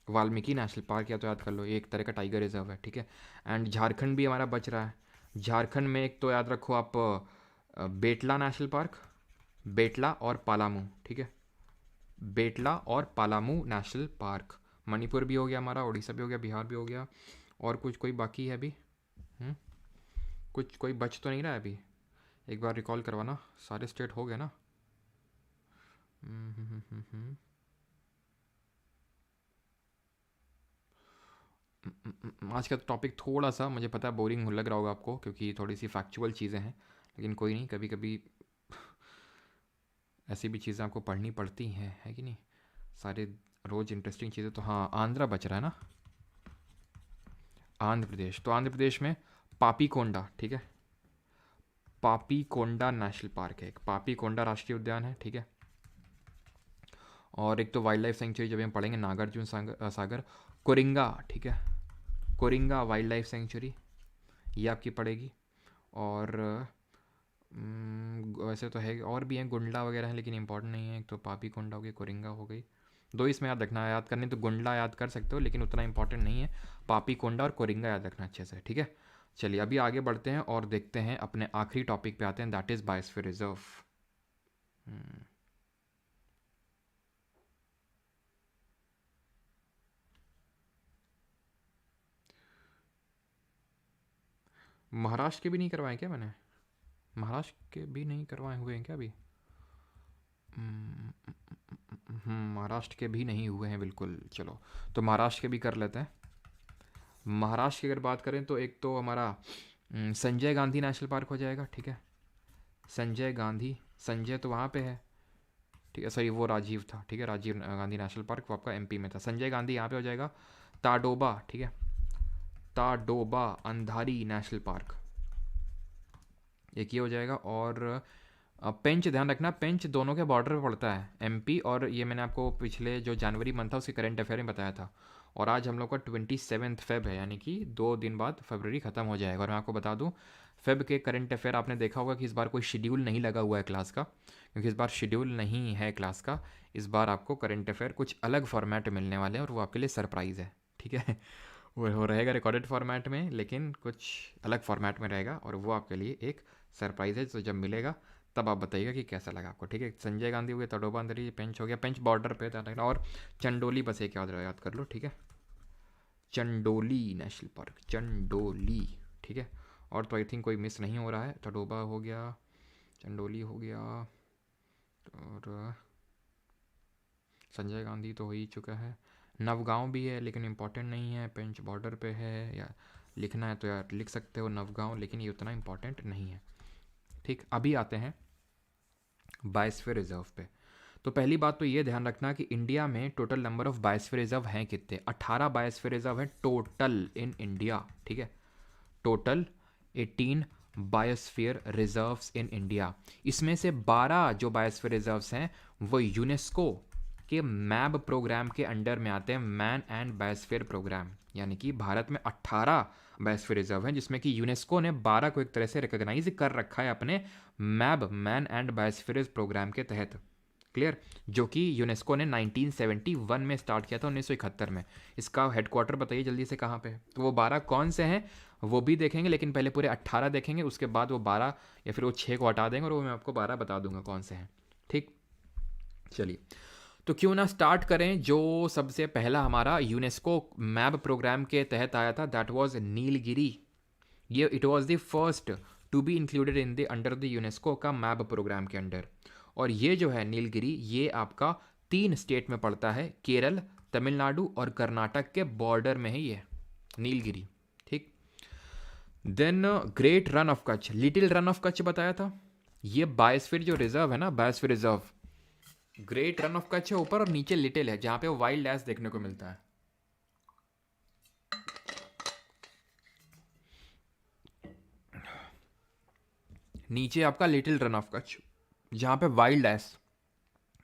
Valmiki national park या तो याद कर लो, ये एक तरह का टाइगर रिजर्व है। ठीक है, एंड झारखंड भी हमारा बच रहा है। झारखंड में एक तो याद रखो आप बेटला नेशनल पार्क, बेटला और पालामू। ठीक है, बेटला और पालामू नेशनल पार्क। मणिपुर भी हो गया हमारा, उड़ीसा भी हो गया, बिहार भी हो गया। और कुछ कोई बाकी है अभी, कुछ कोई बच तो नहीं रहा है अभी, एक बार रिकॉल करवाना। सारे स्टेट हो गए ना। आज का टॉपिक थोड़ा सा मुझे पता है बोरिंग लग रहा होगा आपको क्योंकि थोड़ी सी फैक्चुअल चीज़ें हैं, लेकिन कोई नहीं, कभी कभी ऐसी भी चीज़ें आपको पढ़नी पड़ती हैं, है कि नहीं। सारे रोज़ इंटरेस्टिंग चीज़ें तो हाँ, आंध्रा बच रहा है ना, आंध्र प्रदेश। तो आंध्र प्रदेश में पापीकोंडा। ठीक है, पापीकोंडा नेशनल पार्क है, एक पापीकोंडा राष्ट्रीय उद्यान है। ठीक है, और एक तो वाइल्ड लाइफ सेंचुरी जब हम पढ़ेंगे नागार्जुन सागर कोरिंगा। ठीक है, कोरिंगा वाइल्ड लाइफ सेंचुरी ये आपकी पड़ेगी। और वैसे तो है और भी हैं, गुंडला वगैरह हैं लेकिन इंपॉर्टेंट नहीं है। एक तो पापीकोंडा हो गई, कोरिंगा हो गई, दो इसमें याद रखना है। याद करने तो गुंडला याद कर सकते हो लेकिन उतना इंपॉर्टेंट नहीं है। पापीकोंडा और कोरिंगा याद रखना अच्छे से। ठीक है, चलिए अभी आगे बढ़ते हैं और देखते हैं अपने आखिरी टॉपिक पे आते हैं, that is biosphere reserve. Maharashtra के भी नहीं करवाए क्या मैंने, महाराष्ट्र के भी नहीं करवाए हुए हैं क्या अभी। महाराष्ट्र के भी नहीं हुए हैं बिल्कुल। चलो तो महाराष्ट्र के भी कर लेते हैं। महाराष्ट्र की अगर बात करें तो एक तो हमारा संजय गांधी नेशनल पार्क हो जाएगा। ठीक है, संजय गांधी, संजय तो वहाँ पे है। ठीक है, सॉरी वो राजीव था। ठीक है, राजीव गांधी नेशनल पार्क वो आपका एमपी में था। संजय गांधी यहाँ पे हो जाएगा। ताडोबा, ठीक है, ताडोबा अंधारी नेशनल पार्क एक ये हो जाएगा। और पेंच ध्यान रखना, पेंच दोनों के बॉर्डर पे पड़ता है, एमपी। और ये मैंने आपको पिछले जो जनवरी मंथ था उसके करंट अफेयर में बताया था। और आज हम लोग का 27 फेब है, यानी कि 2 दिन बाद फरवरी ख़त्म हो जाएगा। और मैं आपको बता दूं फेब के करंट अफेयर आपने देखा होगा कि इस बार कोई शेड्यूल नहीं लगा हुआ है क्लास का, क्योंकि इस बार शेड्यूल नहीं है क्लास का। इस बार आपको करंट अफेयर कुछ अलग फॉर्मेट मिलने वाले हैं और वो आपके लिए सरप्राइज़ है। ठीक है, वो रहेगा रिकॉर्डेड फॉर्मेट में लेकिन कुछ अलग फॉर्मेट में रहेगा और वो आपके लिए एक सरप्राइज़ है। तो जब मिलेगा तब आप बताइएगा कि कैसा लगा आपको। ठीक है, संजय गांधी हो गया, तडोबा अंदरी, पेंच हो गया, पेंच बॉर्डर पे था, और चंडोली बस एक याद कर लो। ठीक है, चंडोली नेशनल पार्क, चंडोली। ठीक है, और तो आई थिंक कोई मिस नहीं हो रहा है। तडोबा हो गया, चंडोली हो गया, और संजय गांधी तो हो ही चुका है। नवगांव भी है लेकिन इम्पोर्टेंट नहीं है, पेंच बॉर्डर पे है, या लिखना है तो यार लिख सकते हो नवगांव, लेकिन ये उतना इम्पोर्टेंट नहीं है। ठीक, अभी आते हैं बायोस्फीयर रिजर्व पे। तो पहली बात तो ये ध्यान रखना कि इंडिया में total number of biosphere reserve हैं कितने। 18 बायोस्फीयर रिजर्व हैं टोटल इन इंडिया। ठीक है, total 18 biosphere reserves in India. इसमें से 12 जो बायोस्फीयर रिजर्व्स हैं वो यूनेस्को के मैब प्रोग्राम के अंडर में आते हैं, मैन एंड बायोस्फीयर प्रोग्राम। यानी कि भारत में 18 बायोस्फीयर रिजर्व हैं, जिसमें कि यूनेस्को ने 12 को एक तरह से रिकॉग्नाइज कर रखा है अपने मैब, मैन एंड बायोस्फीयर प्रोग्राम के तहत। क्लियर, जो कि यूनेस्को ने 1971 में स्टार्ट किया था, 1971 में। इसका हेडक्वार्टर बताइए जल्दी से कहाँ पे है। तो वो 12 कौन से हैं वो भी देखेंगे, लेकिन पहले पूरे 18 देखेंगे, उसके बाद वो 12 या फिर वो 6 को हटा देंगे और वो मैं आपको 12 बता दूंगा कौन से हैं। ठीक, चलिए तो क्यों ना स्टार्ट करें। जो सबसे पहला हमारा यूनेस्को मैप प्रोग्राम के तहत आया था, दैट वाज नीलगिरी। ये it was the first to be included in the under the UNESCO का मैप प्रोग्राम के अंडर। और ये जो है नीलगिरी, ये आपका 3 स्टेट में पड़ता है, केरल, तमिलनाडु और कर्नाटक के बॉर्डर में है ये नीलगिरी। ठीक, then great Rann of Kutch, little Rann of Kutch बताया था। ये बायोस्फीयर जो रिजर्व है ना, biosphere reserve, great Rann of Kutch है ऊपर और नीचे लिटिल है, जहां पे वाइल्ड एस देखने को मिलता है। नीचे आपका लिटिल रन ऑफ कच्छ, जहां पे वाइल्ड एस,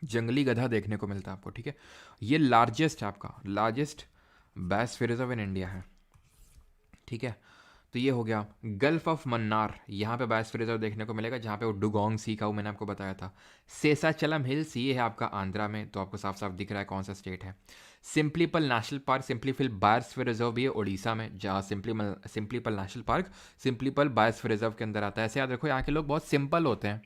जंगली गधा देखने को मिलता है आपको। ठीक है, ये लार्जेस्ट है, आपका largest biosphere reserve in India है। ठीक है, तो ये हो गया। गल्फ ऑफ मन्नार, यहाँ पे बायोस्फीयर रिजर्व देखने को मिलेगा, जहाँ पे वो डुगोंग सी का वो मैंने आपको बताया था। सेसाचलम हिल्स, ये है आपका आंध्रा में, तो आपको साफ साफ दिख रहा है कौन सा स्टेट है। सिंपलीपल नेशनल पार्क, सिंपलीपल बायोस्फीयर रिजर्व भी है उड़ीसा में, जहाँ सिंपलीपल नेशनल पार्क सिंपलीपल बायोस्फीयर रिजर्व के अंदर आता है। ऐसे याद रखो, यहाँ के लोग बहुत सिंपल होते हैं।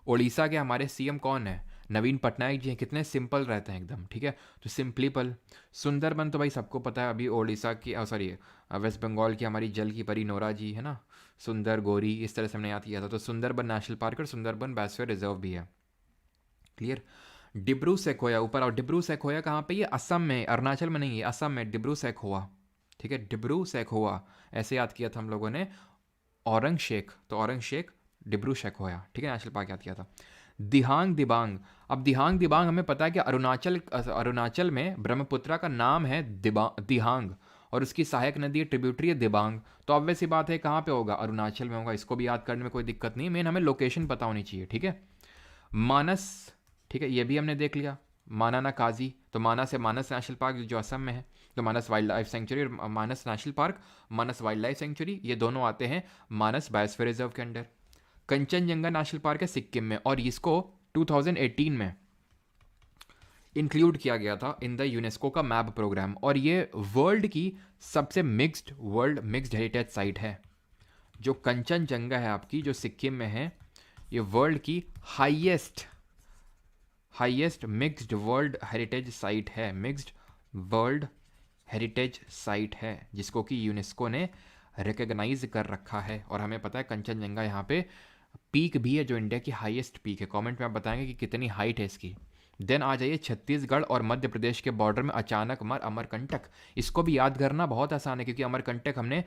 उड़ीसा के हमारे सीएम कौन है, नवीन पटनायक जी हैं, कितने सिंपल रहते हैं एकदम। ठीक है, तो सिंपलीपल। सुंदरबन तो भाई सबको पता है, अभी उड़ीसा की सॉरी वेस्ट बंगाल की हमारी जल की परी नोरा जी है ना, सुंदर गौरी, इस तरह से हमने याद किया था। तो सुंदरबन नेशनल पार्क और सुंदरबन बायोस्फीयर रिजर्व भी है। क्लियर, डिब्रू सेखोया ऊपर, और डिब्रू सेखोया कहाँ पे, ये असम में, अरुणाचल में नहीं है, असम में डिब्रू सेखोवा। ठीक है, डिब्रू सेखोवा ऐसे याद किया था हम लोगों ने। औरंग शेख, तो औरंग शेख डिब्रू सेखोया। ठीक है, नेशनल पार्क याद किया था। दिहांग दिबांग, अब दिहांग दिबांग हमें पता है कि अरुणाचल में ब्रह्मपुत्रा का नाम है दिहांग, और उसकी सहायक नदी है, ट्रिब्यूटरी है दिबांग। तो ऑब्वियस सी बात है कहाँ पे होगा, अरुणाचल में होगा। इसको भी याद करने में कोई दिक्कत नहीं है, मेन हमें लोकेशन पता होनी चाहिए। ठीक है, मानस, ठीक है, ये भी हमने देख लिया। मानाना काजी, तो मानस है, मानस नेशनल पार्क जो असम में है, तो मानस वाइल्ड लाइफ सेंचुरी और मानस नेशनल पार्क, मानस वाइल्ड लाइफ सेंचुरी, ये दोनों आते हैं मानस बायोस्फीयर रिजर्व के अंडर। कंचनजंगा नेशनल पार्क है सिक्किम में, और इसको 2018 में इंक्लूड किया गया था इन द यूनेस्को का मैप प्रोग्राम। और ये वर्ल्ड की सबसे मिक्स्ड हेरिटेज साइट है। जो कंचनजंगा है आपकी, जो सिक्किम में है, ये वर्ल्ड की highest mixed world heritage site है, मिक्स्ड वर्ल्ड हेरिटेज साइट है, जिसको कि यूनेस्को ने रिकॉग्नाइज कर रखा है। और हमें पता है कंचनजंगा यहाँ पे पीक भी है, जो इंडिया की हाईएस्ट पीक है। कमेंट में आप बताएंगे कि कितनी हाइट है इसकी। देन आ जाइए छत्तीसगढ़ और मध्य प्रदेश के बॉर्डर में अचानक मर अमरकंटक। इसको भी याद करना बहुत आसान है, क्योंकि अमरकंटक हमने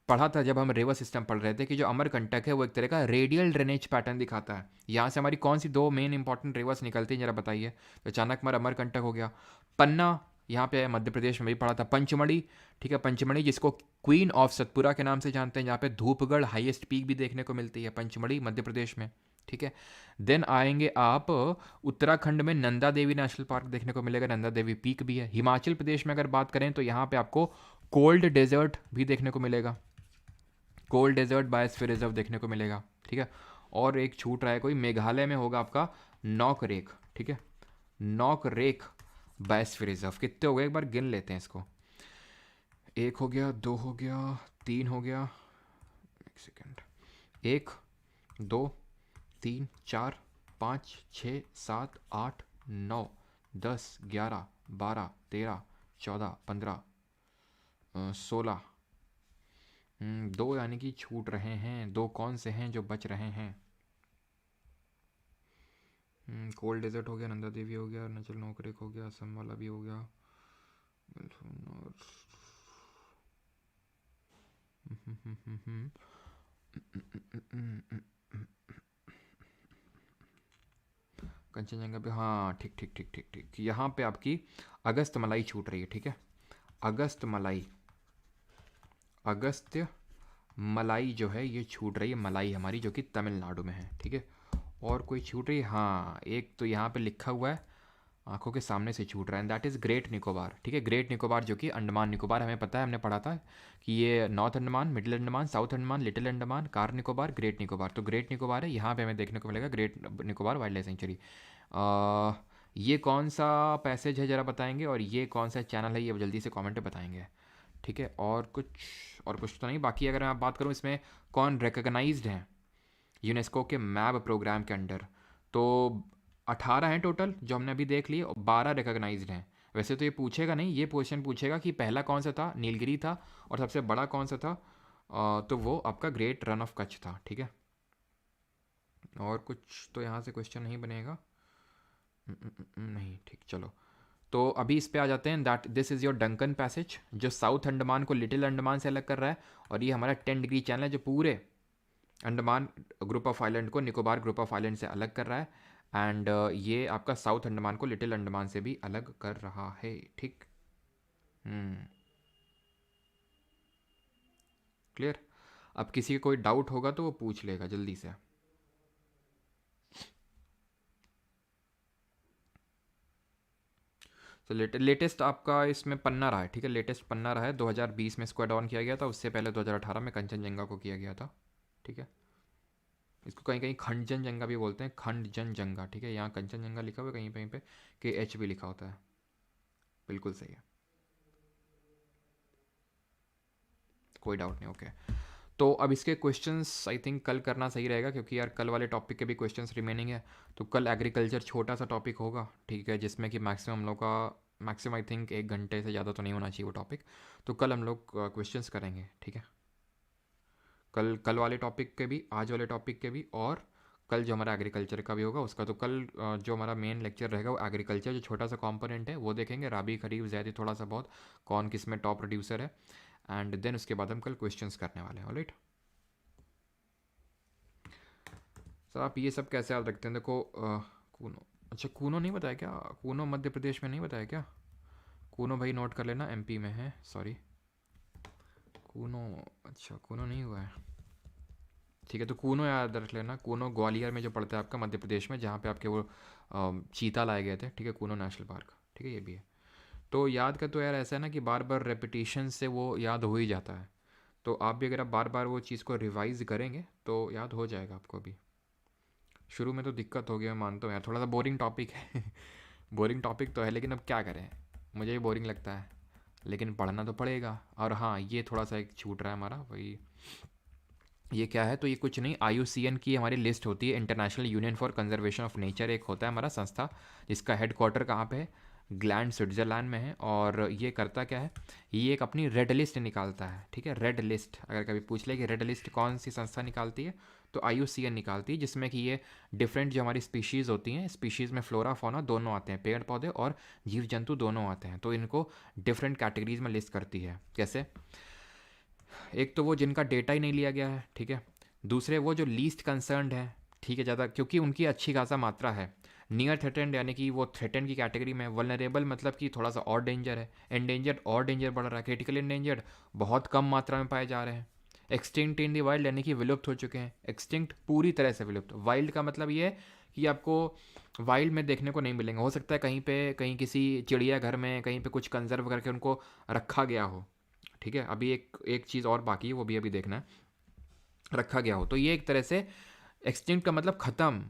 पढ़ा था जब हम रिवर सिस्टम पढ़ रहे थे, कि जो अमरकंटक है वो एक तरह का रेडियल ड्रेनेज पैटर्न दिखाता है। यहाँ से हमारी कौन सी 2 मेन इंपॉर्टेंट रिवर्स निकलती हैं जरा बताइए। तो अचानक मर अमरकंटक हो गया। पन्ना यहाँ पे मध्य प्रदेश में भी पढ़ा था। पंचमढ़ी, ठीक है, पंचमढ़ी जिसको क्वीन ऑफ सतपुरा के नाम से जानते हैं, जहाँ पे धूपगढ़ हाईएस्ट पीक भी देखने को मिलती है, पंचमढ़ी मध्य प्रदेश में। ठीक है, देन आएंगे आप उत्तराखंड में, नंदा देवी नेशनल पार्क देखने को मिलेगा, नंदा देवी पीक भी है। हिमाचल प्रदेश में अगर बात करें तो यहाँ पे आपको कोल्ड डेजर्ट भी देखने को मिलेगा, कोल्ड डेजर्ट बायोस्फीयर रिजर्व देखने को मिलेगा। ठीक है, और एक छूट रहा है कोई, मेघालय में होगा आपका नॉक रेक। ठीक है, नॉक रेक बायोस्फीयर रिजर्व। कितने हो गए, एक बार गिन लेते हैं इसको। 1 हो गया, 2 हो गया, 3 हो गया, एक सेकेंड, 1 2 3 4 5 6 7 8 9 10 11 12 13 14 15 16। दो यानी कि छूट रहे हैं। दो कौन से हैं जो बच रहे हैं? कोल्ड डेजर्ट हो गया, नंदा देवी हो गया, अरुणाचल नोकरेक हो गया, असम वाला भी हो गया। कंचनजंगा पे, हाँ ठीक ठीक ठीक ठीक ठीक। यहाँ पे आपकी अगस्त मलाई छूट रही है, ठीक है। अगस्त मलाई, अगस्त्य मलाई जो है ये छूट रही है, मलाई हमारी जो कि तमिलनाडु में है, ठीक है। और कोई छूट रही है? हाँ, एक तो यहाँ पे लिखा हुआ है, आंखों के सामने से छूट रहा है, दैट इज़ ग्रेट निकोबार, ठीक है। ग्रेट निकोबार जो कि अंडमान निकोबार, हमें पता है, हमने पढ़ा था कि ये north Andaman, middle Andaman, south Andaman, little Andaman, car Nicobar, great Nicobar. तो ग्रेट निकोबार है, यहाँ पे हमें देखने को मिलेगा great Nicobar wild life sanctuary. ये कौन सा पैसेज है ज़रा बताएंगे, और ये कौन सा चैनल है, ये जल्दी से कमेंट में बताएंगे, ठीक है। और कुछ तो नहीं। बाकी अगर मैं बात करूँ इसमें कौन रिकग्नाइज्ड हैं यूनेस्को के मैप प्रोग्राम के अंडर, तो 18 हैं टोटल जो हमने अभी देख लिए, और 12 रिकग्नाइज्ड हैं। वैसे तो ये पूछेगा नहीं, ये क्वेश्चन पूछेगा कि पहला कौन सा था, नीलगिरी था, और सबसे बड़ा कौन सा था, तो वो आपका ग्रेट रन ऑफ कच्छ था, ठीक है। और कुछ तो यहाँ से क्वेश्चन नहीं बनेगा। नहीं, ठीक, चलो। तो अभी इस पे आ जाते हैं। That this is your Duncan passage, जो साउथ अंडमान को लिटिल अंडमान से अलग कर रहा है, और ये हमारा 10 डिग्री चैनल है जो पूरे अंडमान ग्रुप ऑफ आइलैंड को निकोबार ग्रुप ऑफ आइलैंड से अलग कर रहा है। एंड ये आपका साउथ अंडमान को लिटिल अंडमान से भी अलग कर रहा है, ठीक। क्लियर। अब किसी को कोई डाउट होगा तो वो पूछ लेगा जल्दी से। तो लेटेस्ट आपका इसमें पन्ना रहा है, ठीक है। लेटेस्ट पन्ना रहा है, 2020 में इसको एड ऑन किया गया था, उससे पहले 2018 में कंचनजंगा को किया गया था, ठीक है। इसको कहीं कहीं खंडजनजंगा भी बोलते हैं, खंडजनजंगा, ठीक है। यहाँ कंचनजंगा लिखा हुआ है, कहीं कहीं पे KH भी लिखा होता है, बिल्कुल सही है, कोई डाउट नहीं, ओके। तो अब इसके क्वेश्चंस आई थिंक कल करना सही रहेगा, क्योंकि यार कल वाले टॉपिक के भी क्वेश्चंस रिमेनिंग है। तो कल एग्रीकल्चर छोटा सा टॉपिक होगा, ठीक है, जिसमें कि मैक्सिमम हम लोग का मैक्सिमम आई थिंक 1 घंटे से ज़्यादा तो नहीं होना चाहिए वो टॉपिक। तो कल हम लोग क्वेश्चंस करेंगे, ठीक है। कल वाले टॉपिक के भी, आज वाले टॉपिक के भी, और कल जो हमारा एग्रीकल्चर का भी होगा उसका। तो कल जो हमारा मेन लेक्चर रहेगा वो एग्रीकल्चर, जो छोटा सा कंपोनेंट है वो देखेंगे, राबी खरीफ ज़ैदी थोड़ा सा बहुत, कौन किस में टॉप प्रोड्यूसर है, एंड देन उसके बाद हम कल क्वेश्चंस करने वाले हैं, ऑलराइट। सर आप ये सब कैसे याद रखते हैं? देखो कूनो, अच्छा कूनो नहीं बताया क्या? कूनो मध्य प्रदेश में नहीं बताया क्या? कूनो भाई नोट कर लेना, MP में है, सॉरी। कूनो, अच्छा कूनो नहीं हुआ है, ठीक है। तो कूनो याद रख लेना, कूनो ग्वालियर में जो पड़ता है आपका, मध्य प्रदेश में, जहाँ पे आपके वो चीता लाए गए थे, ठीक है, कूनो नेशनल पार्क, ठीक है, ये भी है। तो याद का तो यार ऐसा है ना कि बार बार रेपिटेशन से वो याद हो ही जाता है। तो आप भी अगर आप बार बार वो चीज़ को रिवाइज करेंगे तो याद हो जाएगा आपको भी। शुरू में तो दिक्कत होगी, मैं मानता हूँ यार, थोड़ा सा बोरिंग टॉपिक है बोरिंग टॉपिक तो है, लेकिन अब क्या करें, मुझे भी बोरिंग लगता है, लेकिन पढ़ना तो पड़ेगा। और हाँ, ये थोड़ा सा एक छूट रहा है हमारा, वही ये क्या है, तो ये कुछ नहीं, IUCN की हमारी लिस्ट होती है, international union for conservation of nature, एक होता है हमारा संस्था, जिसका हेड क्वार्टर कहाँ पे है, ग्लैंड स्विट्ज़रलैंड में है। और ये करता क्या है, ये एक अपनी रेड लिस्ट निकालता है, ठीक है। रेड लिस्ट अगर कभी पूछ ले कि रेड लिस्ट कौन सी संस्था निकालती है, तो IUCN निकालती है, जिसमें कि ये डिफरेंट जो हमारी स्पीशीज़ होती हैं, स्पीशीज़ में फ्लोरा फौना दोनों आते हैं, पेड़ पौधे और जीव जंतु दोनों आते हैं, तो इनको डिफरेंट कैटेगरीज में लिस्ट करती है। कैसे? एक तो वो जिनका डेटा ही नहीं लिया गया है, ठीक है। दूसरे वो जो लीस्ट कंसर्नड है, ठीक है, ज़्यादा क्योंकि उनकी अच्छी खासा मात्रा है। नियर थ्रेटेंड यानी कि वो थ्रेटेंड की कैटेगरी में। वल्नरेबल मतलब कि थोड़ा सा और डेंजर है। एंडेंजर्ड और डेंजर बढ़ रहा है। क्रिटिकल एंडेंजर्ड बहुत कम मात्रा में पाए जा रहे हैं। एक्सटिंक्ट इन दी वाइल्ड यानी कि विलुप्त हो चुके हैं। एक्सटिंक्ट पूरी तरह से विलुप्त। वाइल्ड का मतलब ये है कि आपको वाइल्ड में देखने को नहीं मिलेंगे। हो सकता है कहीं पे, कहीं किसी चिड़ियाघर में कहीं पे कुछ कंजर्व करके उनको रखा गया हो, ठीक है। अभी एक चीज़ और बाकी है, वो भी अभी देखना है, रखा गया हो। तो ये एक तरह से एक्सटिंक्ट का मतलब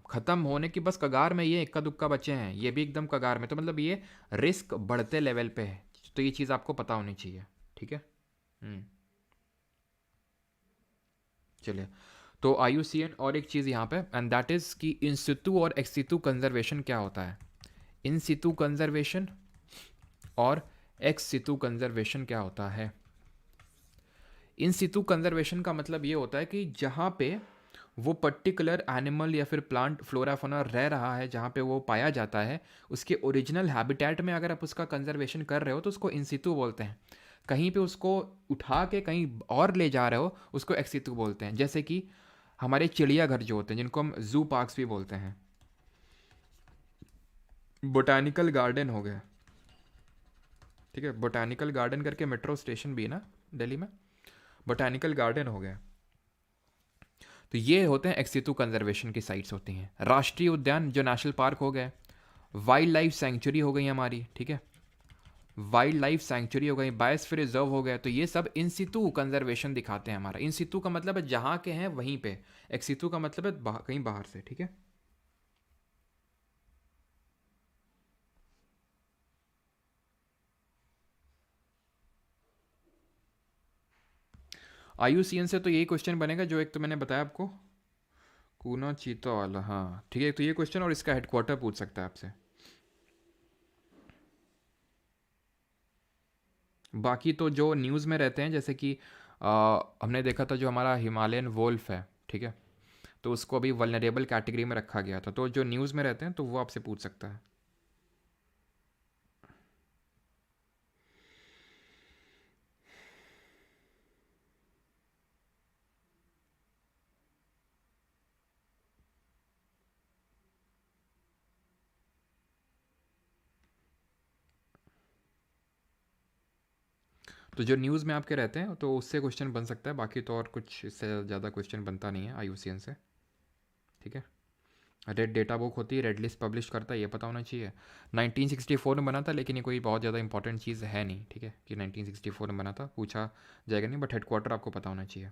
खत्म होने की बस कगार में, ये इक्का दुक्का बच्चे हैं, ये भी एकदम कगार में। तो मतलब ये रिस्क बढ़ते लेवल पे है, तो ये चीज़ आपको पता होनी चाहिए, ठीक है। चलिए, तो IUCN और एक चीज़ यहाँ पे, एंड दैट इज़ कि इन सितु और एक्स सितु कंजर्वेशन क्या होता है। इन सितु कंजर्वेशन और एक्स सितु कंजर्वेशन क्या होता है। इन सितु कंजर्वेशन का मतलब ये होता है कि जहाँ पे वो पर्टिकुलर एनिमल या फिर प्लांट फ्लोरा फोना रह रहा है, जहाँ पे वो पाया जाता है, उसके ओरिजिनल हैबिटेट में अगर आप उसका कंजर्वेशन कर रहे हो तो उसको इन सितु बोलते हैं। कहीं पे उसको उठा के कहीं और ले जा रहे हो उसको एक्स सितु बोलते हैं। जैसे कि हमारे चिड़ियाघर जो होते हैं जिनको हम जू पार्क्स भी बोलते हैं, बोटानिकल गार्डन हो गया, ठीक है, बोटानिकल गार्डन करके मेट्रो स्टेशन भी है ना दिल्ली में, बोटानिकल गार्डन हो गया। तो ये होते हैं एक्सितु कंजर्वेशन की साइट्स होती हैं। राष्ट्रीय उद्यान जो नेशनल पार्क हो गए, वाइल्ड लाइफ सेंचुरी हो गई हमारी, ठीक है, वाइल्ड लाइफ सेंचुरी हो गई, बायोस्फीयर रिजर्व हो गया। तो ये सब इन सितु कंजर्वेशन दिखाते हैं हमारा। इन सितु का मतलब है जहाँ के हैं वहीं पे, एक्स सितु का मतलब है कहीं बाहर से, ठीक है। IUCN से तो यही क्वेश्चन बनेगा जो एक तो मैंने बताया आपको, कूना चीता वाला, हाँ ठीक है। तो ये क्वेश्चन और इसका हेडक्वार्टर पूछ सकता है आपसे। बाकी तो जो न्यूज़ में रहते हैं, जैसे कि हमने देखा था जो हमारा हिमालयन वोल्फ है, ठीक है, तो उसको अभी वल्नरेबल कैटेगरी में रखा गया था। तो जो न्यूज़ में रहते हैं तो वो आपसे पूछ सकता है। तो जो न्यूज़ में आपके रहते हैं तो उससे क्वेश्चन बन सकता है। बाकी तो और कुछ इससे ज़्यादा क्वेश्चन बनता नहीं है IUCN से, ठीक है। रेड डेटा बुक होती है, रेड लिस्ट पब्लिश करता है, ये पता होना चाहिए। 1964 में बना था, लेकिन ये कोई बहुत ज़्यादा इंपॉर्टेंट चीज़ है नहीं, ठीक है, कि 1964 में बना था, पूछा जाएगा नहीं, बट हेडक्वार्टर आपको पता होना चाहिए।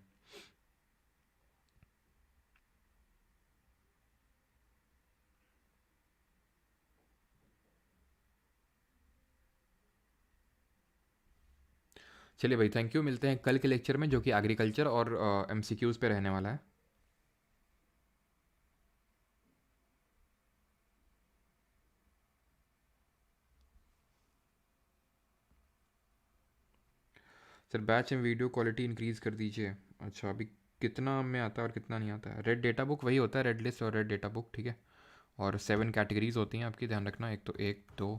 चलिए भाई, थैंक यू, मिलते हैं कल के लेक्चर में जो कि एग्रीकल्चर और MCQs पे रहने वाला है। सर बैच में वीडियो क्वालिटी इंक्रीज़ कर दीजिए। अच्छा, अभी कितना में आता है और कितना नहीं आता है? रेड डेटा बुक वही होता है, रेड लिस्ट और रेड डेटा बुक, ठीक है। और 7 कैटेगरीज होती हैं आपकी, ध्यान रखना। एक तो 1 2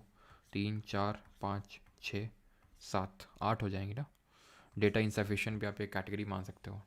3 4 5 6 7 8 हो जाएंगी ना। डेटा इंसफिशिएंट भी आप एक कैटेगरी मान सकते हो।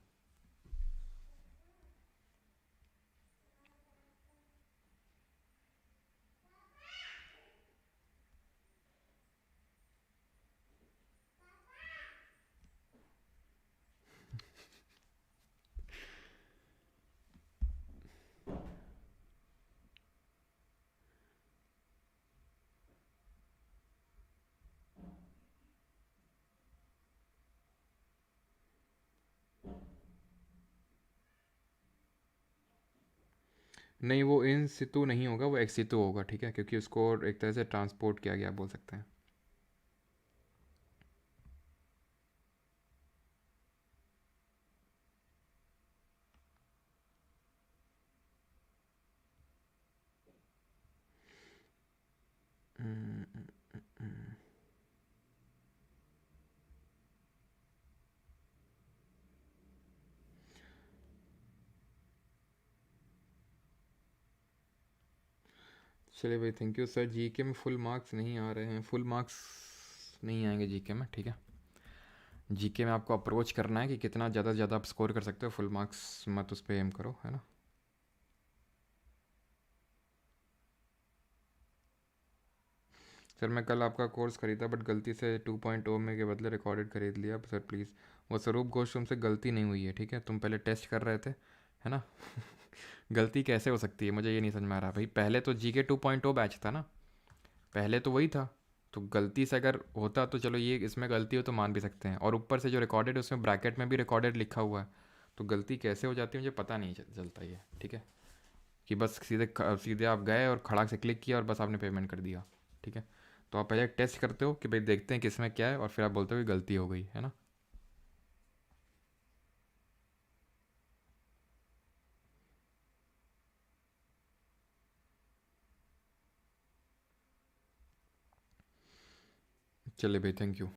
नहीं, वो इन सितु नहीं होगा, वो एक्स सितु होगा, ठीक है, क्योंकि उसको एक तरह से ट्रांसपोर्ट किया गया बोल सकते हैं। चलिए भाई, थैंक यू सर। जीके में फुल मार्क्स नहीं आ रहे हैं, फुल मार्क्स नहीं आएंगे जीके में, ठीक है। जीके में आपको अप्रोच करना है कि कितना ज़्यादा से ज़्यादा आप स्कोर कर सकते हो, फुल मार्क्स मत उस पर एम करो, है ना। सर मैं कल आपका कोर्स खरीदा बट गलती से 2.0 में के बदले रिकॉर्डेड खरीद लिया सर प्लीज़। वो स्वरूप घोष तुमसे गलती नहीं हुई है, ठीक है, तुम पहले टेस्ट कर रहे थे, है ना। गलती कैसे हो सकती है, मुझे ये नहीं समझ में आ रहा भाई। पहले तो GK 2.0 बैच था ना, पहले तो वही था। तो गलती से अगर होता तो चलो ये इसमें गलती हो तो मान भी सकते हैं, और ऊपर से जो रिकॉर्डेड है उसमें ब्रैकेट में भी रिकॉर्डेड लिखा हुआ है। तो गलती कैसे हो जाती है मुझे पता नहीं चलता ये, ठीक है, कि बस सीधे सीधे आप गए और खड़ाक से क्लिक किया और बस आपने पेमेंट कर दिया, ठीक है। तो आप पहले टेस्ट करते हो कि भाई देखते हैं किसमें क्या है, और फिर आप बोलते हो कि गलती हो गई, है ना। चलिए भाई, थैंक यू।